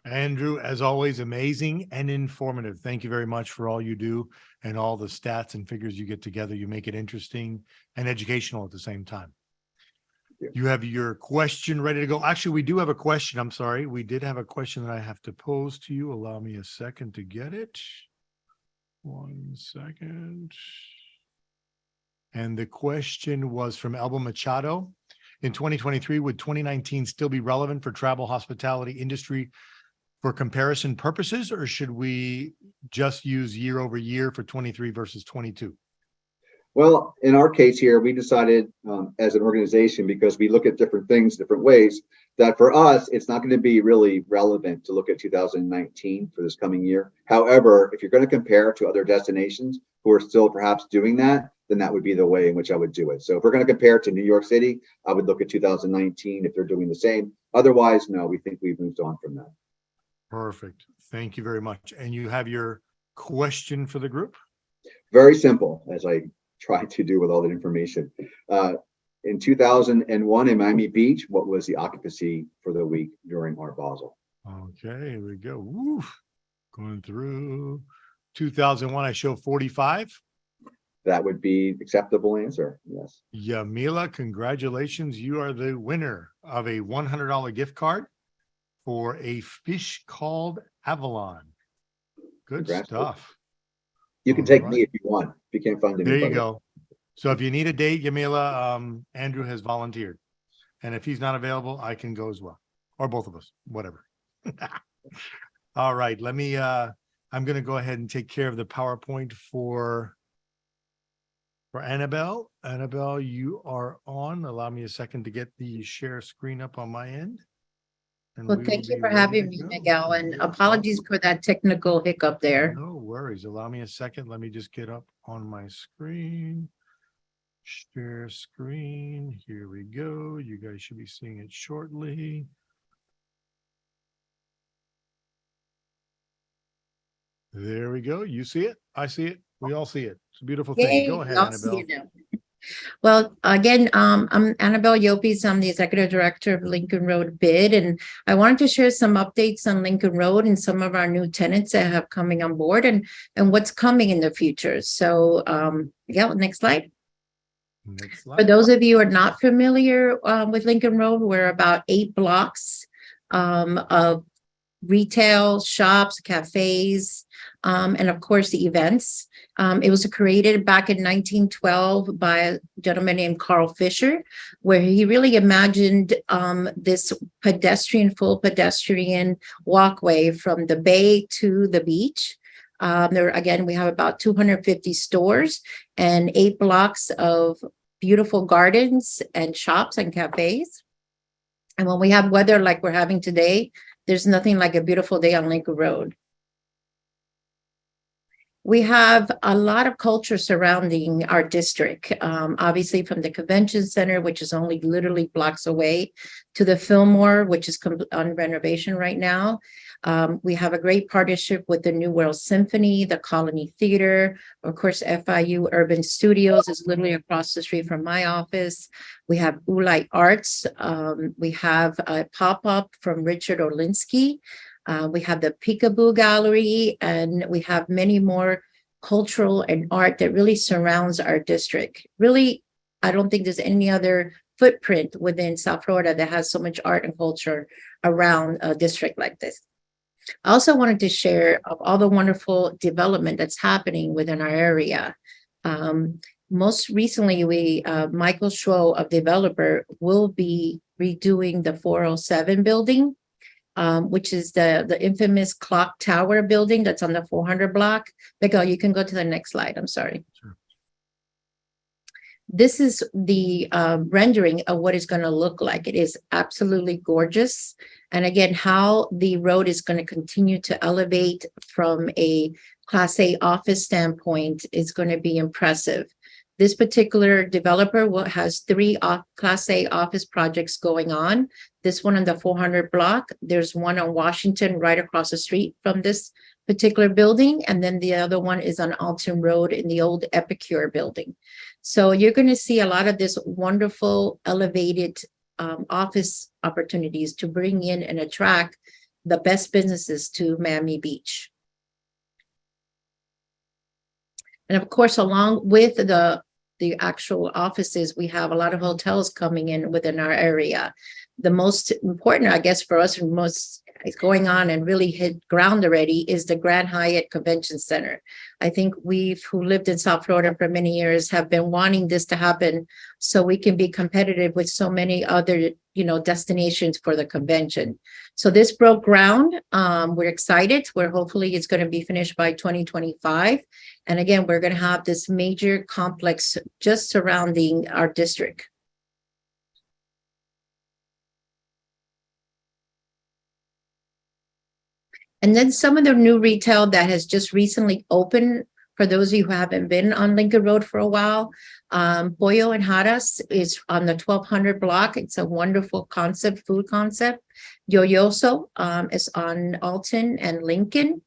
Andrew, as always, amazing and informative. Thank you very much for all you do and all the stats and figures you get together. You make it interesting and educational at the same time. You have your question ready to go. Actually, we do have a question. I'm sorry. We did have a question that I have to pose to you. Allow me a second to get it. 1 second. And the question was from Elba Machado. In 2023, would 2019 still be relevant for travel hospitality industry for comparison purposes, or should we just use year over year for 23 versus 22? Well, in our case here, we decided as an organization, because we look at different things, different ways, that for us, it's not going to be really relevant to look at 2019 for this coming year. However, if you're going to compare to other destinations who are still perhaps doing that, then that would be the way in which I would do it. So if we're going to compare to New York City, I would look at 2019 if they're doing the same. Otherwise, no, we think we've moved on from that. Perfect. Thank you very much. And you have your question for the group? Very simple, as I try to do with all the information. In 2001 in Miami Beach, what was the occupancy for the week during Art Basel? Okay, here we go. Woo. Going through 2001, I show 45. That would be acceptable answer. Yes. Yamila, congratulations. You are the winner of a $100 gift card for a fish called Avalon. Good stuff. You can take me if you want. If you can't find anybody. There you go. So if you need a date, Yamila, Andrew has volunteered. And if he's not available, I can go as well. Or both of us, whatever. All right. Let me, I'm going to go ahead and take care of the PowerPoint for Annabel. Annabel, you are on. Allow me a second to get the share screen up on my end. Well, thank you for having me, Miguel, and apologies for that technical hiccup there. No worries. Allow me a second. Let me just get up on my screen. Share screen. Here we go. You guys should be seeing it shortly. There we go. You see it? I see it. We all see it. It's a beautiful thing. Yay, Go ahead, I'll see Annabel. you now. Well, again, I'm Annabel Yopes. I'm the executive director of Lincoln Road Bid, and I wanted to share some updates on Lincoln Road and some of our new tenants that have coming on board and what's coming in the future. So, yeah, next slide. Next For slide. those of you who are not familiar with Lincoln Road, we're about 8 blocks of retail, shops, cafes, and of course the events. It was created back in 1912 by a gentleman named Carl Fisher, where he really imagined this full pedestrian walkway from the bay to the beach. Again, we have about 250 stores and 8 blocks of beautiful gardens and shops and cafes. And when we have weather like we're having today, there's nothing like a beautiful day on Lincoln Road. We have a lot of culture surrounding our district, obviously from the convention center, which is only literally blocks away, to the Fillmore, which is on renovation right now. We have a great partnership with the New World Symphony, the Colony Theater, of course, FIU Urban Studios is literally across the street from my office. We have Ulite Arts. We have a pop-up from Richard Orlinsky. We have the Peekaboo Gallery, and we have many more cultural and art that really surrounds our district. Really, I don't think there's any other footprint within South Florida that has so much art and culture around a district like this. I also wanted to share of all the wonderful development that's happening within our area. Most recently, Michael Schwo, a developer, will be redoing the 407 building. Which is the infamous clock tower building that's on the 400 block. Miguel, you can go to the next slide. I'm sorry. Sure. This is the rendering of what it's going to look like. It is absolutely gorgeous. And again, how the road is going to continue to elevate from a Class A office standpoint is going to be impressive. This particular developer has 3 Class A office projects going on. This one on the 400 block. There's one on Washington right across the street from this particular building. And then the other one is on Alton Road in the old Epicure building. So you're going to see a lot of this wonderful elevated office opportunities to bring in and attract the best businesses to Miami Beach. And of course, along with the actual offices, we have a lot of hotels coming in within our area. The most important, I guess, for us, most is going on and really hit ground already is the Grand Hyatt Convention Center. I think who lived in South Florida for many years have been wanting this to happen so we can be competitive with so many other, destinations for the convention. So this broke ground. We're excited. Hopefully it's going to be finished by 2025. And again, we're going to have this major complex just surrounding our district. And then some of the new retail that has just recently opened, for those of you who haven't been on Lincoln Road for a while, Pollo and Jaras is on the 1200 block. It's a wonderful food concept. Yoyoso is on Alton and Lincoln.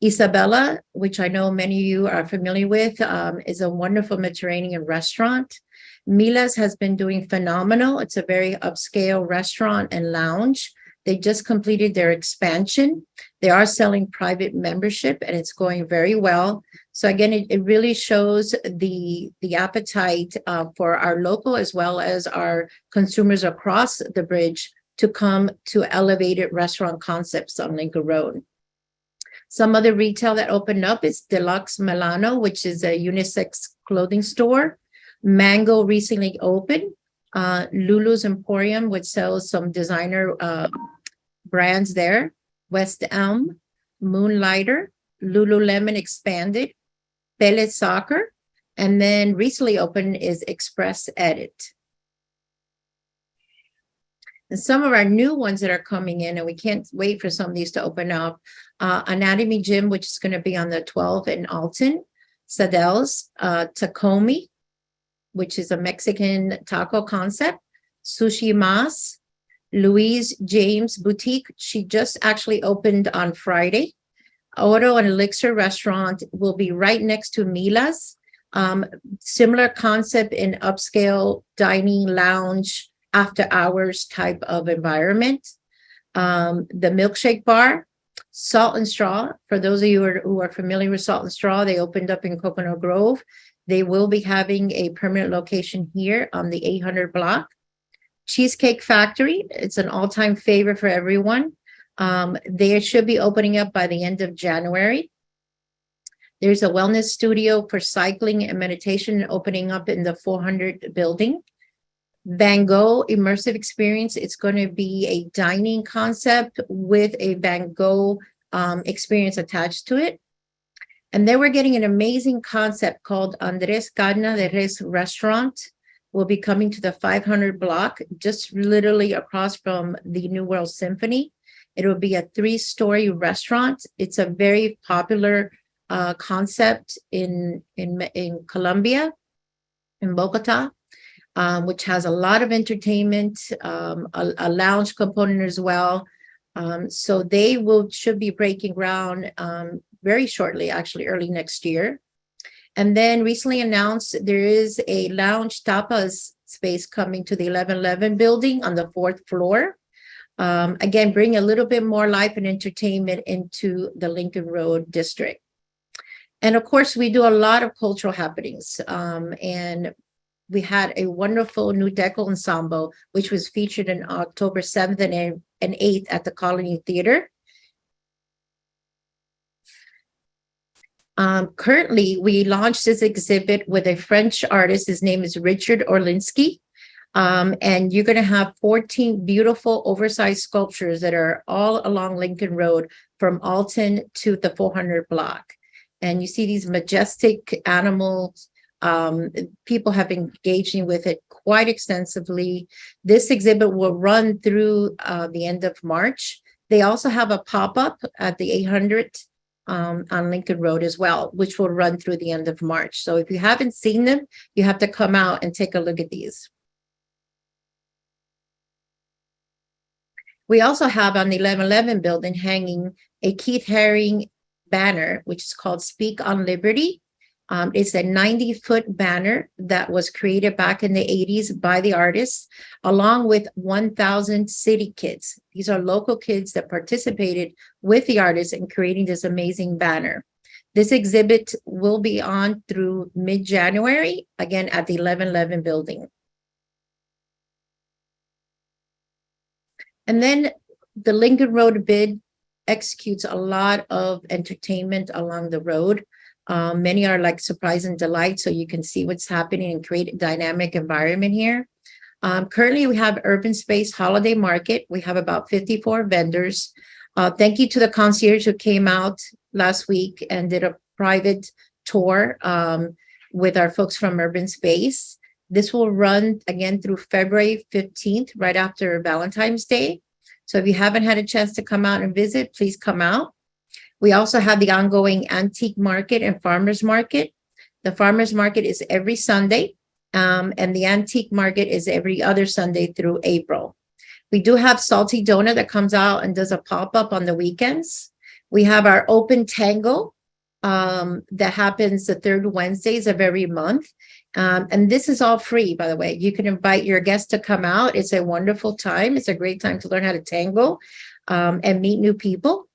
Isabella, which I know many of you are familiar with, is a wonderful Mediterranean restaurant. Mila's has been doing phenomenal. It's a very upscale restaurant and lounge. They just completed their expansion. They are selling private membership and it's going very well. So again, it really shows the appetite for our local as well as our consumers across the bridge to come to elevated restaurant concepts on Lincoln Road. Some other retail that opened up is Deluxe Milano, which is a unisex clothing store. Mango recently opened. Lulu's Emporium, which sells some designer brands there. West Elm, Moonlighter, Lululemon expanded, Pellet Soccer, and then recently opened is Express Edit. And some of our new ones that are coming in, and we can't wait for some of these to open up, Anatomy Gym, which is going to be on the 12 in Alton, Sadel's, Tacomi, which is a Mexican taco concept, Sushi Mas, Louise James Boutique. She just actually opened on Friday. Oro and Elixir restaurant will be right next to Mila's. Similar concept in upscale dining, lounge, after hours type of environment. The milkshake bar, Salt and Straw. For those of you who are familiar with Salt and Straw, they opened up in Coconut Grove. They will be having a permanent location here on the 800 block. Cheesecake Factory, it's an all-time favorite for everyone. They should be opening up by the end of January. There's a wellness studio for cycling and meditation opening up in the 400 building. Van Gogh Immersive Experience, it's going to be a dining concept with a Van Gogh experience attached to it. And then we're getting an amazing concept called Andres Carne de Res Restaurant. Will be coming to the 500 block, just literally across from the New World Symphony. It will be a 3-story restaurant. It's a very popular concept in Colombia, in Bogota, which has a lot of entertainment, a lounge component as well. So they should be breaking ground very shortly, actually early next year. And then recently announced there is a lounge tapas space coming to the 1111 building on the 4th floor. Again, bring a little bit more life and entertainment into the Lincoln Road district. And of course, we do a lot of cultural happenings. And we had a wonderful new deco ensemble, which was featured in October 7th and 8th at the Colony Theater. Currently, we launched this exhibit with a French artist. His name is Richard Orlinski. And you're going to have 14 beautiful oversized sculptures that are all along Lincoln Road from Alton to the 400 block. And you see these majestic animals. People have been engaging with it quite extensively. This exhibit will run through the end of March. They also have a pop-up at the 800 on Lincoln Road as well, which will run through the end of March. So if you haven't seen them, you have to come out and take a look at these. We also have on the 1111 building hanging a Keith Haring banner, which is called Speak on Liberty. It's a 90-foot banner that was created back in the 80s by the artists, along with 1,000 city kids. These are local kids that participated with the artists in creating this amazing banner. This exhibit will be on through mid-January, again at the 1111 building. And then the Lincoln Road bid executes a lot of entertainment along the road. Many are like surprise and delight, so you can see what's happening and create a dynamic environment here. Currently, we have Urban Space Holiday Market. We have about 54 vendors. Thank you to the concierge who came out last week and did a private tour with our folks from Urban Space. This will run again through February 15th, right after Valentine's Day. So if you haven't had a chance to come out and visit, please come out. We also have the ongoing antique market and farmers market. The farmers market is every Sunday, and the antique market is every other Sunday through April. We do have Salty Donut that comes out and does a pop-up on the weekends. We have our open tango that happens the third Wednesdays of every month. And this is all free, by the way. You can invite your guests to come out. It's a wonderful time. It's a great time to learn how to tango and meet new people.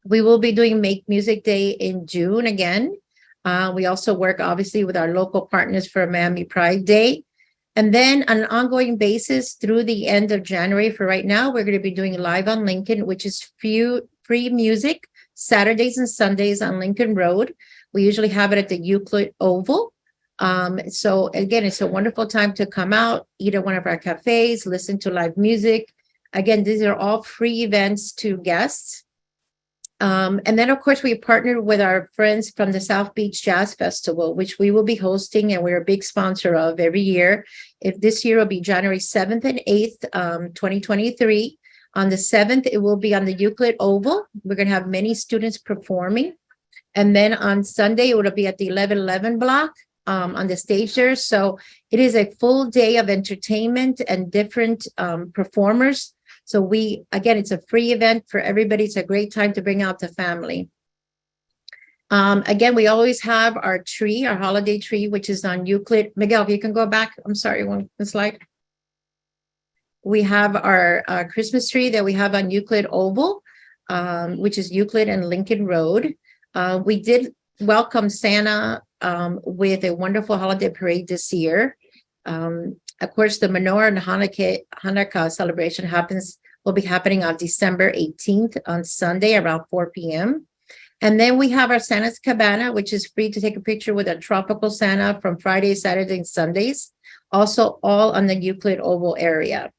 We will be doing Make Music Day in June again. We also work, obviously, with our local partners for Miami Pride Day. And then on an ongoing basis through the end of January, for right now, we're going to be doing Live on Lincoln, which is free music, Saturdays and Sundays on Lincoln Road. We usually have it at the Euclid Oval. So again, it's a wonderful time to come out, eat at one of our cafes, listen to live music. Again, these are all free events to guests. And then, of course, we partnered with our friends from the South Beach Jazz Festival, which we will be hosting, and we're a big sponsor of every year. If this year will be January 7th and 8th, 2023. On the 7th, it will be on the Euclid Oval. We're going to have many students performing. And then on Sunday, it will be at the 1111 block on the stage there. So it is a full day of entertainment and different performers. So again, it's a free event for everybody. It's a great time to bring out the family. Again, we always have our tree, our holiday tree, which is on Euclid. Miguel, if you can go back. I'm sorry, one slide. We have our Christmas tree that we have on Euclid Oval, which is Euclid and Lincoln Road. We did welcome Santa with a wonderful holiday parade this year. Of course, the menorah and Hanukkah celebration will be happening on December 18th on Sunday around 4 p.m. And then we have our Santa's Cabana, which is free to take a picture with a tropical Santa from Fridays, Saturdays, and Sundays. Also all on the Euclid Oval area.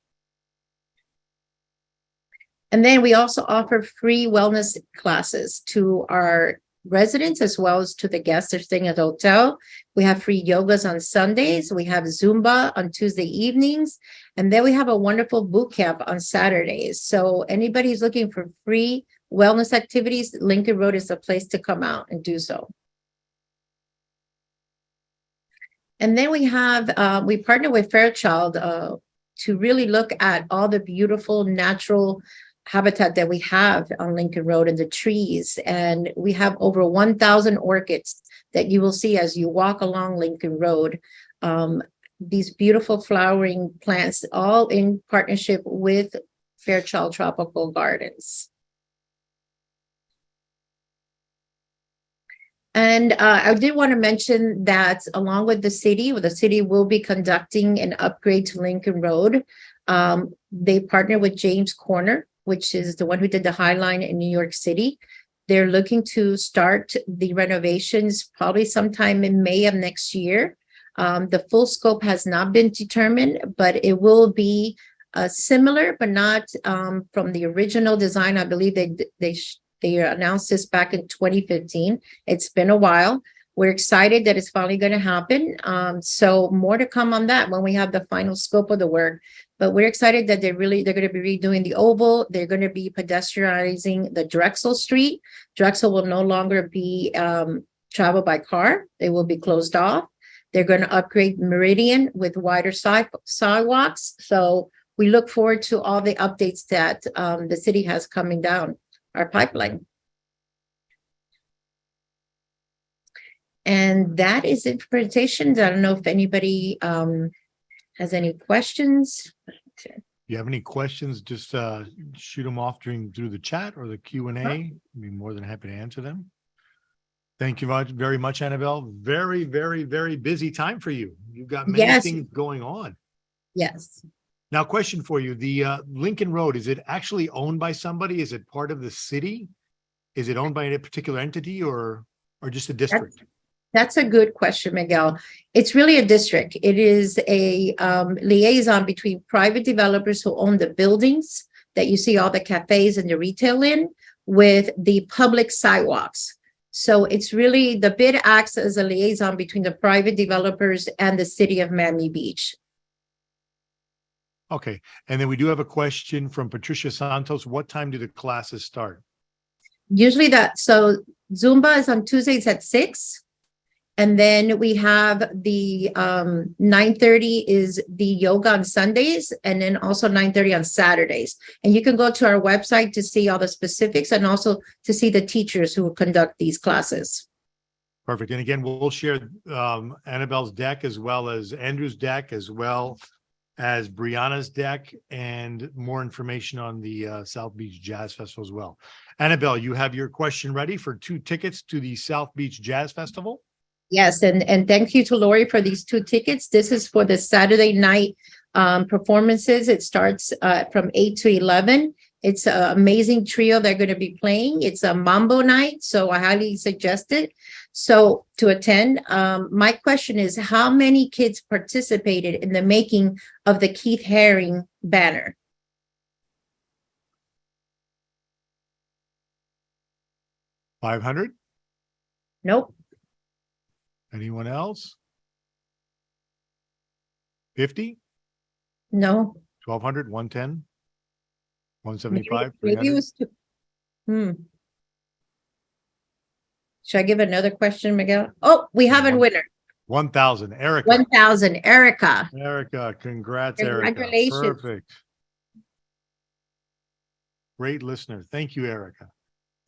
And then we also offer free wellness classes to our residents as well as to the guests that are staying at the hotel. We have free yogas on Sundays. We have Zumba on Tuesday evenings. And then we have a wonderful boot camp on Saturdays. So anybody who's looking for free wellness activities, Lincoln Road is the place to come out and do so. And then we partner with Fairchild to really look at all the beautiful natural habitat that we have on Lincoln Road and the trees. And we have over 1,000 orchids that you will see as you walk along Lincoln Road. These beautiful flowering plants, all in partnership with Fairchild Tropical Gardens. And I did want to mention that along with the city will be conducting an upgrade to Lincoln Road. They partner with James Corner, which is the one who did the High Line in New York City. They're looking to start the renovations probably sometime in May of next year. The full scope has not been determined, but it will be similar, but not from the original design. I believe they announced this back in 2015. It's been a while. We're excited that it's finally going to happen. So more to come on that when we have the final scope of the work. But we're excited that they're going to be redoing the Oval. They're going to be pedestrianizing the Drexel Street. Drexel will no longer be traveled by car. They will be closed off. They're going to upgrade Meridian with wider sidewalks. So we look forward to all the updates that the city has coming down our pipeline. And that is it for presentations. I don't know if anybody has any questions. If you have any questions, just shoot them off through the chat or the Q&A. I'd be more than happy to answer them. Thank you very much, Annabel. Very, very, very busy time for you. You've got many things going on. Yes. Now, question for you. The Lincoln Road, is it actually owned by somebody? Is it part of the city? Is it owned by a particular entity or just a district? That's a good question, Miguel. It's really a district. It is a liaison between private developers who own the buildings that you see all the cafes and the retail in with the public sidewalks. So it's really, the bid acts as a liaison between the private developers and the city of Miami Beach. Okay. And then we do have a question from Patricia Santos. What time do the classes start? Usually so Zumba is on Tuesdays at 6. And then we have the 9:30 is the yoga on Sundays, and then also 9:30 on Saturdays. And you can go to our website to see all the specifics and also to see the teachers who conduct these classes. Perfect. And again, we'll share Annabelle's deck as well as Andrew's deck, as well as Brianna's deck, and more information on the South Beach Jazz Festival as well. Annabelle, you have your question ready for 2 tickets to the South Beach Jazz Festival? Yes, and thank you to Lori for these 2 tickets. This is for the Saturday night performances. It starts from 8 to 11. It's an amazing trio they're going to be playing. It's a mambo night, so I highly suggest it. So to attend, my question is, how many kids participated in the making of the Keith Haring banner? $500? Nope. Anyone else? 50? No. 1,200, 110, 175, Maybe it was Should I give another question, Miguel? Oh, we have a winner. 1,000. Erica. 1,000. Erica. Erica, congrats, Congratulations. Erica. Perfect. Great listener. Thank you, Erica.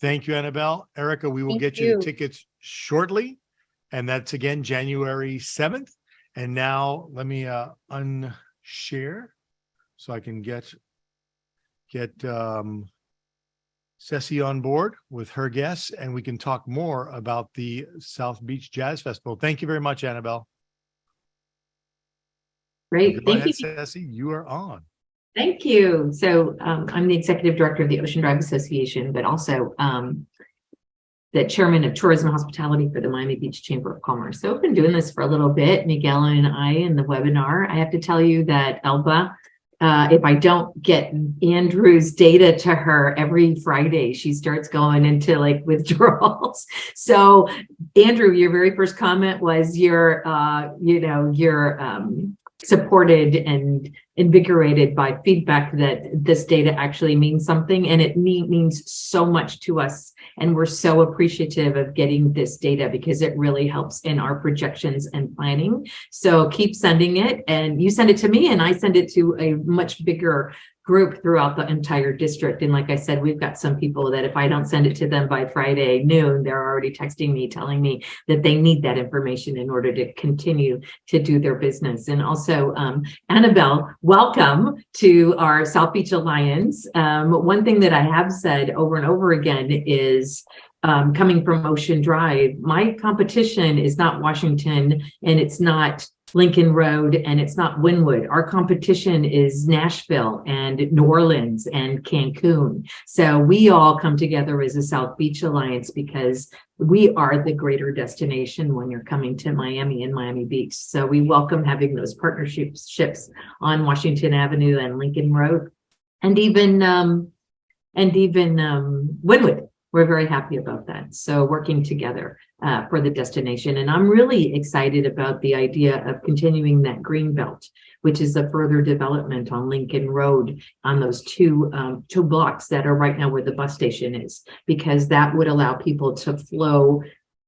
Thank you, Annabelle. Erica, we will Thank get you the you. tickets shortly. And that's again, January 7th. And now let me unshare so I can get Ceci on board with her guests, and we can talk more about the South Beach Jazz Festival. Thank you very much, Annabelle. Great. Go Thank ahead, you. Ceci, you are on. Thank you. So I'm the executive director of the Ocean Drive Association, but also the chairman of tourism and hospitality for the Miami Beach Chamber of Commerce. So I've been doing this for a little bit, Miguel and I in the webinar. I have to tell you that Elba, if I don't get Andrew's data to her every Friday, she starts going into like withdrawals. So Andrew, your very first comment was you're supported and invigorated by feedback that this data actually means something, and it means so much to us. And we're so appreciative of getting this data because it really helps in our projections and planning. So keep sending it, and you send it to me and I send it to a much bigger group throughout the entire district. And like I said, we've got some people that if I don't send it to them by Friday noon, they're already texting me, telling me that they need that information in order to continue to do their business. And also, Annabel, welcome to our South Beach Alliance. One thing that I have said over and over again is coming from Ocean Drive, my competition is not Washington, and it's not Lincoln Road, and it's not Wynwood. Our competition is Nashville and New Orleans and Cancun. So we all come together as a South Beach Alliance because we are the greater destination when you're coming to Miami and Miami Beach. So we welcome having those partnerships on Washington Avenue and Lincoln Road, and even Wynwood. We're very happy about that. So working together for the destination. And I'm really excited about the idea of continuing that green belt, which is a further development on Lincoln Road on those two blocks that are right now where the bus station is, because that would allow people to flow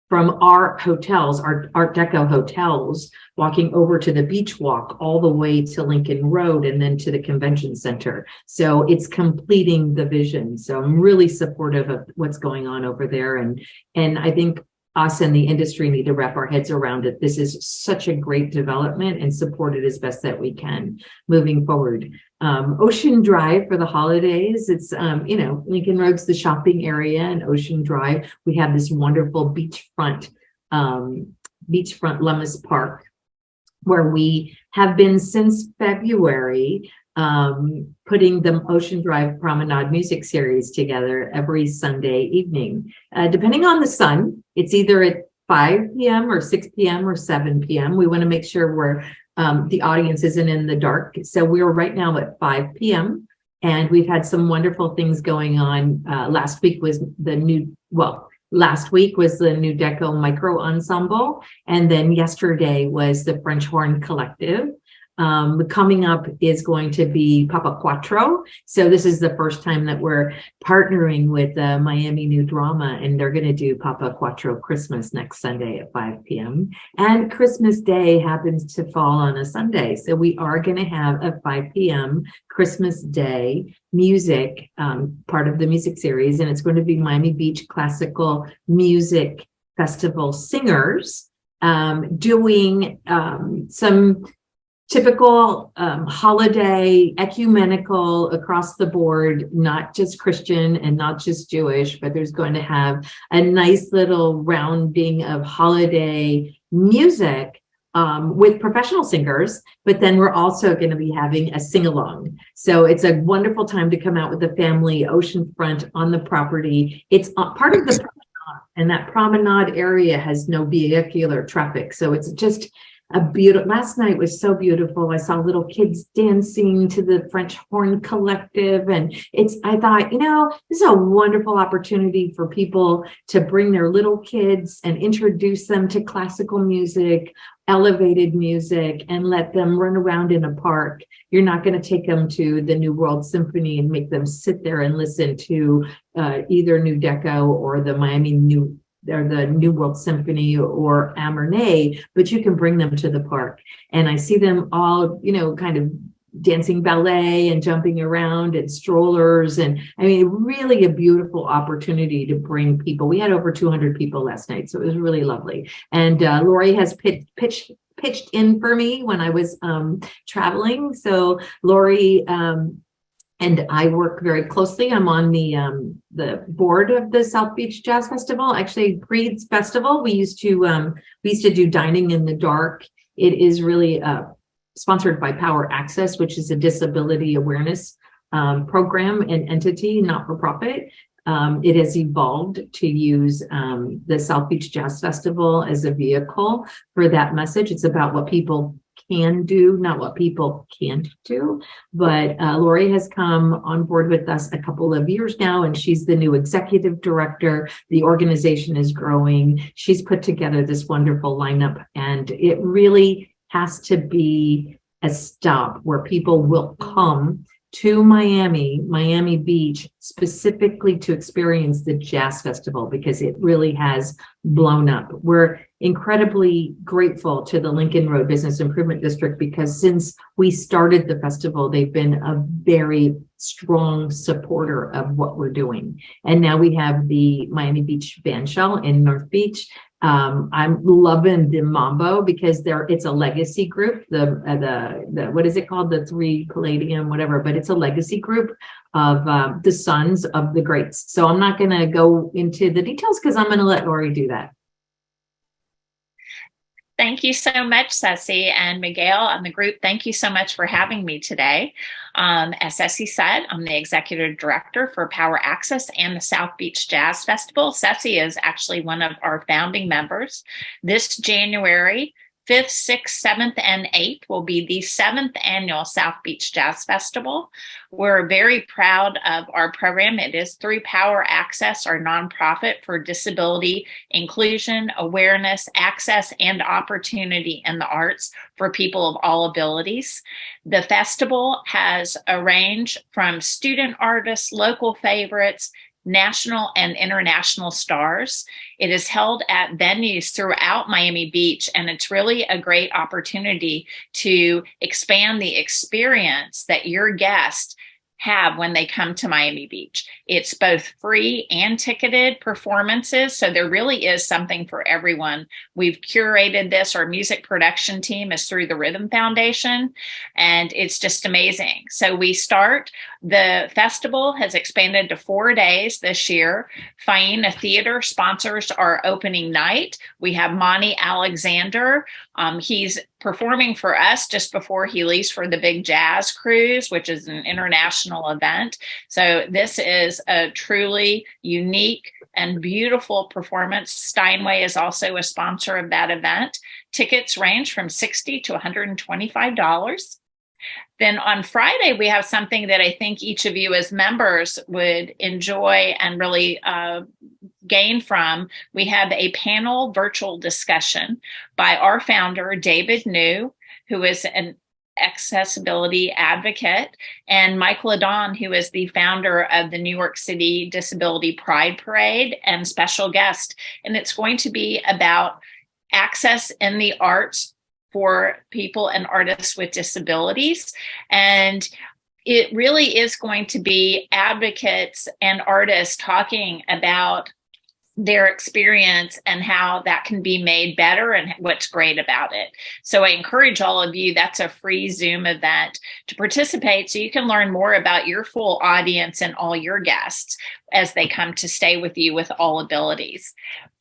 from our hotels, our Art Deco hotels, walking over to the beach walk all the way to Lincoln Road and then to the convention center. So it's completing the vision. So I'm really supportive of what's going on over there. And I think us and the industry need to wrap our heads around it. This is such a great development, and support it as best that we can moving forward. Ocean Drive for the holidays, it's, Lincoln Road's the shopping area, and Ocean Drive, we have this wonderful beachfront Lummis Park, where we have been since February putting the Ocean Drive Promenade music series together every Sunday evening. Depending on the sun, it's either at 5 p.m. or 6 p.m. or 7 p.m. We want to make sure the audience isn't in the dark. So we're right now at 5 p.m. and we've had some wonderful things going on. Last week was the New Deco Micro Ensemble. And then yesterday was the French Horn Collective. Coming up is going to be Papa Quattro. So this is the first time that we're partnering with Miami New Drama, and they're going to do Papa Quattro Christmas next Sunday at 5 p.m. And Christmas Day happens to fall on a Sunday. So we are going to have a 5 p.m. Christmas Day music, part of the music series. And it's going to be Miami Beach Classical Music Festival singers doing some typical holiday, ecumenical, across the board, not just Christian and not just Jewish, but there's going to have a nice little rounding of holiday music with professional singers, but then we're also going to be having a sing-along. So it's a wonderful time to come out with the family, oceanfront on the property. It's part of the promenade, and that promenade area has no vehicular traffic. So it's just last night was so beautiful. I saw little kids dancing to the French Horn Collective. And I thought, this is a wonderful opportunity for people to bring their little kids and introduce them to classical music, elevated music, and let them run around in a park. You're not going to take them to the New World Symphony and make them sit there and listen to either New Deco or the the New World Symphony or Amernay, but you can bring them to the park. And I see them all, kind of dancing ballet and jumping around and strollers. And I mean, really a beautiful opportunity to bring people. We had over 200 people last night, so it was really lovely. And Lori has pitched in for me when I was traveling. So Lori and I work very closely. I'm on the board of the South Beach Jazz Festival. Actually, pre-festival, we used to do Dining in the Dark. It is really sponsored by Power Access, which is a disability awareness program and entity, not for profit. It has evolved to use the South Beach Jazz Festival as a vehicle for that message. It's about what people can do, not what people can't do. But Lori has come on board with us a couple of years now, and she's the new executive director. The organization is growing. She's put together this wonderful lineup, and it really has to be a stop where people will come to Miami Beach, specifically to experience the Jazz Festival, because it really has blown up. We're incredibly grateful to the Lincoln Road Business Improvement District, because since we started the festival, they've been a very strong supporter of what we're doing. And now we have the Miami Beach Bandshell in North Beach. I'm loving the Mambo because it's a legacy group. The what is it called? The 3 Palladium, whatever, but it's a legacy group of the sons of the greats. So I'm not going to go into the details because I'm going to let Lori do that. Thank you so much, Ceci and Miguel and the group. Thank you so much for having me today. As Ceci said, I'm the executive director for Power Access and the South Beach Jazz Festival. Ceci is actually one of our founding members. This January 5th, 6th, 7th, and 8th will be the 7th annual South Beach Jazz Festival. We're very proud of our program. It is through Power Access, our nonprofit for disability inclusion, awareness, access, and opportunity in the arts for people of all abilities. The festival has a range from student artists, local favorites, national and international stars. It is held at venues throughout Miami Beach, and it's really a great opportunity to expand the experience that your guests have when they come to Miami Beach. It's both free and ticketed performances, so there really is something for everyone. We've curated this. Our music production team is through the Rhythm Foundation, and it's just amazing. So the festival has expanded to 4 days this year. Faina Theater sponsors our opening night. We have Monty Alexander. He's performing for us just before he leaves for the big jazz cruise, which is an international event. So this is a truly unique and beautiful performance. Steinway is also a sponsor of that event. Tickets range from $60 to $125. Then on Friday, we have something that I think each of you as members would enjoy and really gain from. We have a panel virtual discussion by our founder, David New, who is an accessibility advocate, and Mike Ladon, who is the founder of the New York City Disability Pride Parade and special guest. And it's going to be about access in the arts for people and artists with disabilities. And it really is going to be advocates and artists talking about their experience and how that can be made better and what's great about it. So I encourage all of you, that's a free Zoom event, to participate so you can learn more about your full audience and all your guests as they come to stay with you with all abilities.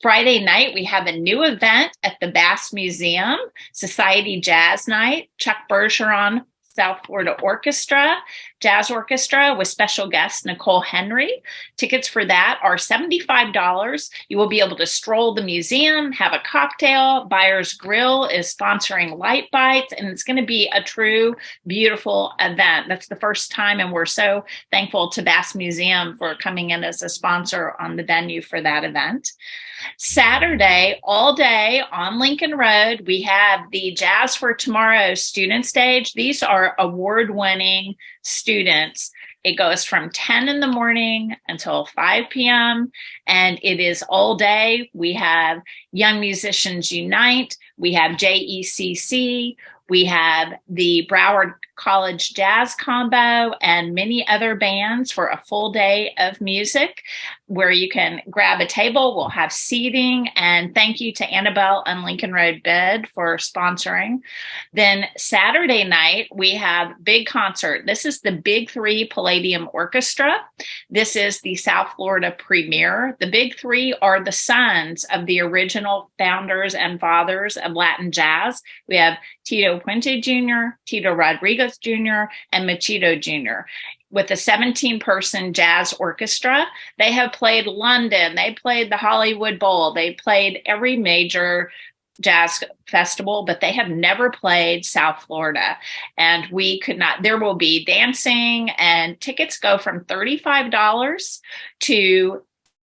Friday night, we have a new event at the Bass Museum, Society Jazz Night. Chuck Bergeron, South Florida Jazz Orchestra with special guest Nicole Henry. Tickets for that are $75. You will be able to stroll the museum, have a cocktail. Buyer's Grill is sponsoring Light Bites, and it's going to be a true, beautiful event. That's the first time, and we're so thankful to Bass Museum for coming in as a sponsor on the venue for that event. Saturday, all day on Lincoln Road, we have the Jazz for Tomorrow student stage. These are award-winning students. It goes from 10 in the morning until 5 p.m. and it is all day. We have Young Musicians Unite. We have JECC. We have the Broward college jazz combo, and many other bands for a full day of music where you can grab a table. We'll have seating, and thank you to Annabel and Lincoln Road Bid for sponsoring. Then Saturday night, we have big concert. This is the Big Three Palladium Orchestra. This is the South Florida premiere. The Big Three are the sons of the original founders and fathers of Latin jazz. We have Tito Puente Jr., Tito Rodriguez Jr., and Machito Jr. With a 17-person jazz orchestra. They have played London, they played the Hollywood Bowl, they played every major jazz festival, but they have never played South Florida. And we could not, there will be dancing, and tickets go from $35 to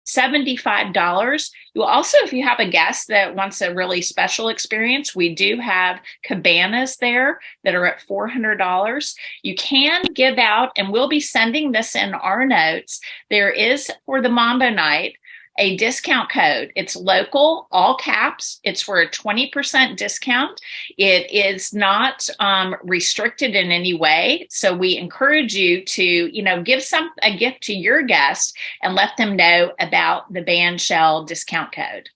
$75. You also, if you have a guest that wants a really special experience, we do have cabanas there that are at $400. You can give out, and we'll be sending this in our notes. There is, for the Mambo night, a discount code. It's local, all caps. It's for a 20% discount. It is not restricted in any way. So we encourage you to, give a gift to your guest and let them know about the band shell discount code.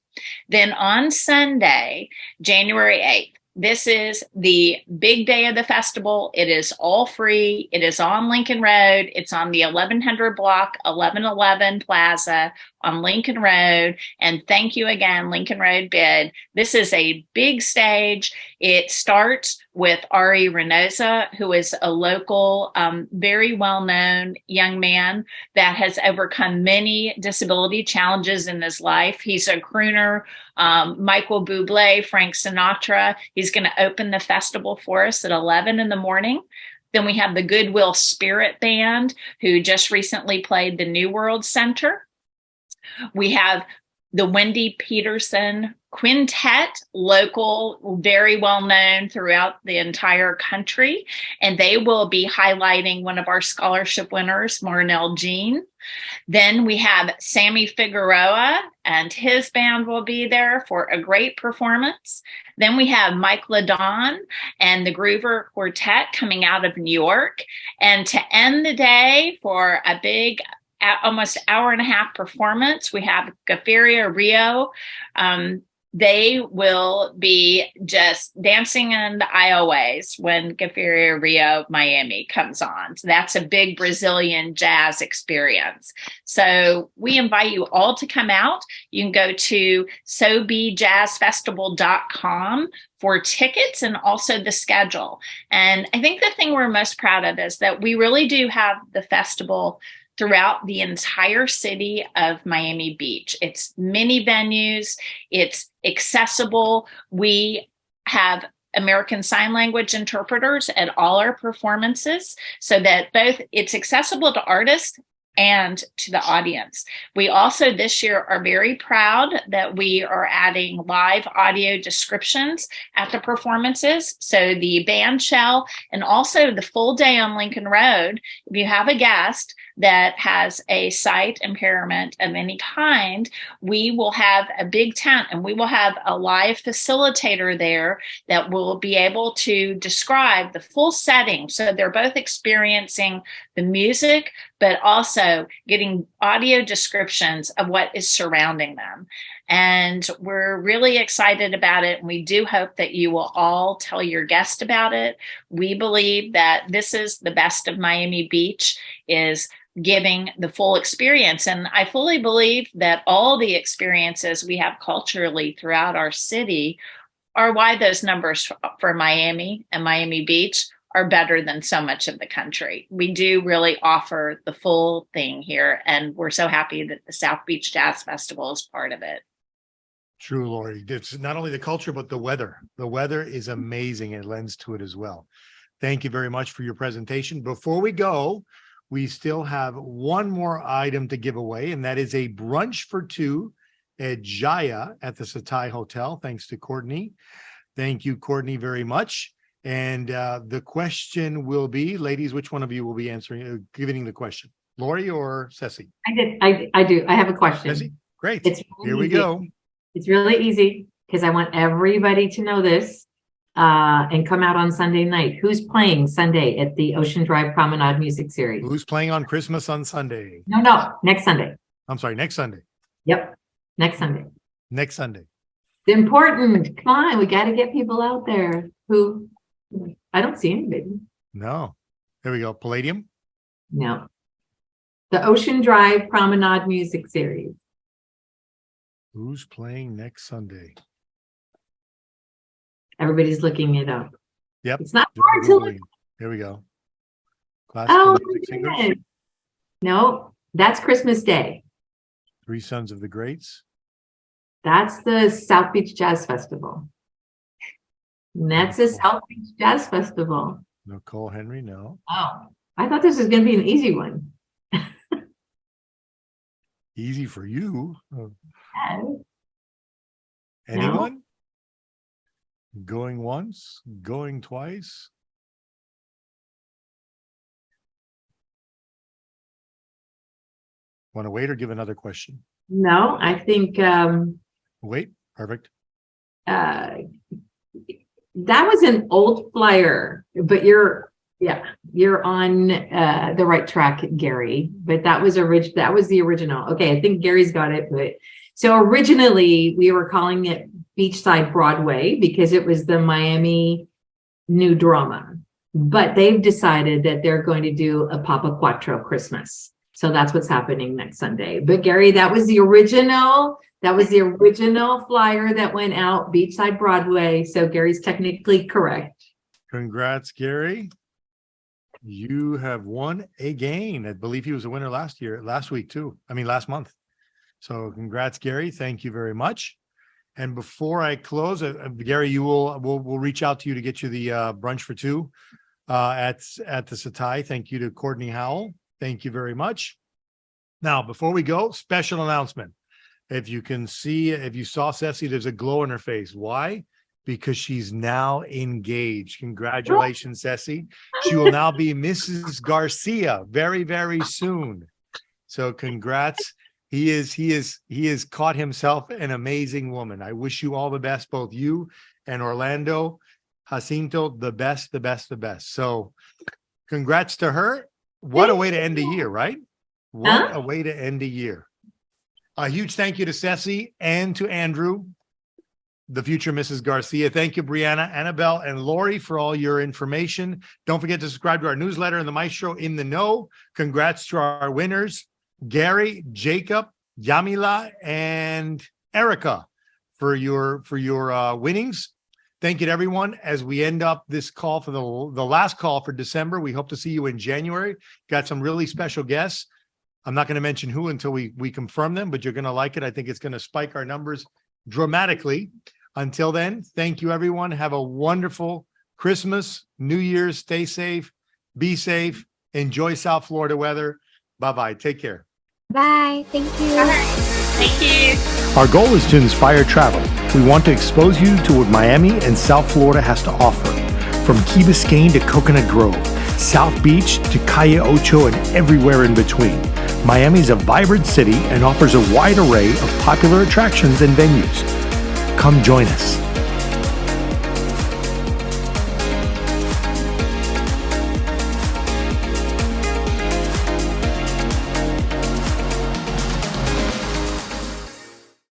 Then on Sunday, January 8th, this is the big day of the festival. It is all free. It is on Lincoln Road. It's on the 1100 block, 1111 Plaza on Lincoln Road. And thank you again, Lincoln Road Bid. This is a big stage. It starts with Ari Reynosa, who is a local, very well-known young man that has overcome many disability challenges in his life. He's a crooner. Michael Bublé, Frank Sinatra. He's going to open the festival for us at 11 in the morning. Then we have the Goodwill Spirit Band, who just recently played the New World Center. We have the Wendy Peterson Quintet, local, very well known throughout the entire country. And they will be highlighting one of our scholarship winners, Marnell Jean. Then we have Sammy Figueroa, and his band will be there for a great performance. Then we have Mike LaDon and the Groover Quartet coming out of New York. And to end the day for a big, almost hour and a half performance, we have Gaviria Rio. They will be just dancing in the aisleways when Gaviria Rio Miami comes on. So that's a big Brazilian jazz experience. So we invite you all to come out. You can go to sobejazzfestival.com for tickets and also the schedule. And I think the thing we're most proud of is that we really do have the festival throughout the entire city of Miami Beach. It's many venues, it's accessible. We have American Sign Language interpreters at all our performances so that both it's accessible to artists and to the audience. We also this year are very proud that we are adding live audio descriptions at the performances. So the band shell and also the full day on Lincoln Road, if you have a guest that has a sight impairment of any kind, we will have a big tent and we will have a live facilitator there that will be able to describe the full setting. So they're both experiencing the music, but also getting audio descriptions of what is surrounding them. And we're really excited about it. And we do hope that you will all tell your guest about it. We believe that this is the best of Miami Beach, is giving the full experience. And I fully believe that all the experiences we have culturally throughout our city are why those numbers for Miami and Miami Beach are better than so much of the country. We do really offer the full thing here. And we're so happy that the South Beach Jazz Festival is part of it. True, Lori. It's not only the culture, but the weather. The weather is amazing. It lends to it as well. Thank you very much for your presentation. Before we go, we still have one more item to give away, and that is a brunch for two at Jaya at the Satai Hotel, thanks to Courtney. Thank you, Courtney, very much. And the question will be, ladies, which one of you will be answering, giving the question? Lori or Ceci? I do. I have a question. Ceci? Great. It's really Here we easy. go. It's really easy because I want everybody to know this. and come out on Sunday night. Who's playing Sunday at the Ocean Drive Promenade Music Series? Who's playing on Christmas on Sunday? No, next Sunday. I'm sorry, next Sunday. Yep, next Sunday. Next Sunday. It's important. Come on, we got to get people out there who I don't see anybody. No. There we go. Palladium. No. The Ocean Drive Promenade Music Series. Who's playing next Sunday? Everybody's looking it up. Yep. It's not hard to look. Here we go. Classical Oh, music singers. goodness. No, that's Christmas Day. Three Sons of the Greats. That's the South Beach Jazz Festival. And that's the South Beach Jazz Festival. Nicole Henry. No. Oh, I thought this was going to be an easy one. Easy for you. Yes. Anyone? Going once, going twice. Want to wait or give another question? No, I think Wait. Perfect. that was an old flyer, but you're on the right track, Gary. But that was the original. Okay, I think Gary's got it. But so originally we were calling it Beachside Broadway because it was the Miami new drama. But they've decided that they're going to do a Papa Quattro Christmas. So that's what's happening next Sunday. But Gary, that was the original flyer that went out, Beachside Broadway. So Gary's technically correct. Congrats, Gary. You have won again. I believe he was a winner last month. So congrats, Gary. Thank you very much. And before I close, Gary, we'll reach out to you to get you the brunch for two at the Satai. Thank you to Courtney Howell. Thank you very much. Now, before we go, special announcement. If you saw Ceci, there's a glow in her face. Why? Because she's now engaged. Congratulations, Ceci. She will now be Mrs. Garcia very, very soon. So congrats. He has caught himself an amazing woman. I wish you all the best, both you and Orlando Jacinto, the best, the best, the best. So congrats to her. What a way to end a year, right? What a way to end a year. A huge thank you to Ceci and to Andrew, the future Mrs. Garcia. Thank you, Rihanna, Annabel, and Lori for all your information. Don't forget to subscribe to our newsletter and the Maestro in the Know. Congrats to our winners, Gary, Jacob, Yamila, and Erica for your winnings. Thank you to everyone as we end up this call for the last call for December. We hope to see you in January. Got some really special guests. I'm not going to mention who until we confirm them, but you're going to like it. I think it's going to spike our numbers dramatically. Until then, thank you, everyone. Have a wonderful Christmas, New Year's. Stay safe, be safe, enjoy South Florida weather. Bye-bye. Take care. Bye. Thank you. Bye. Thank you. Our goal is to inspire travel. We want to expose you to what Miami and South Florida has to offer. From Key Biscayne to Coconut Grove, South Beach to Calle Ocho, and everywhere in between. Miami is a vibrant city and offers a wide array of popular attractions and venues. Come join us.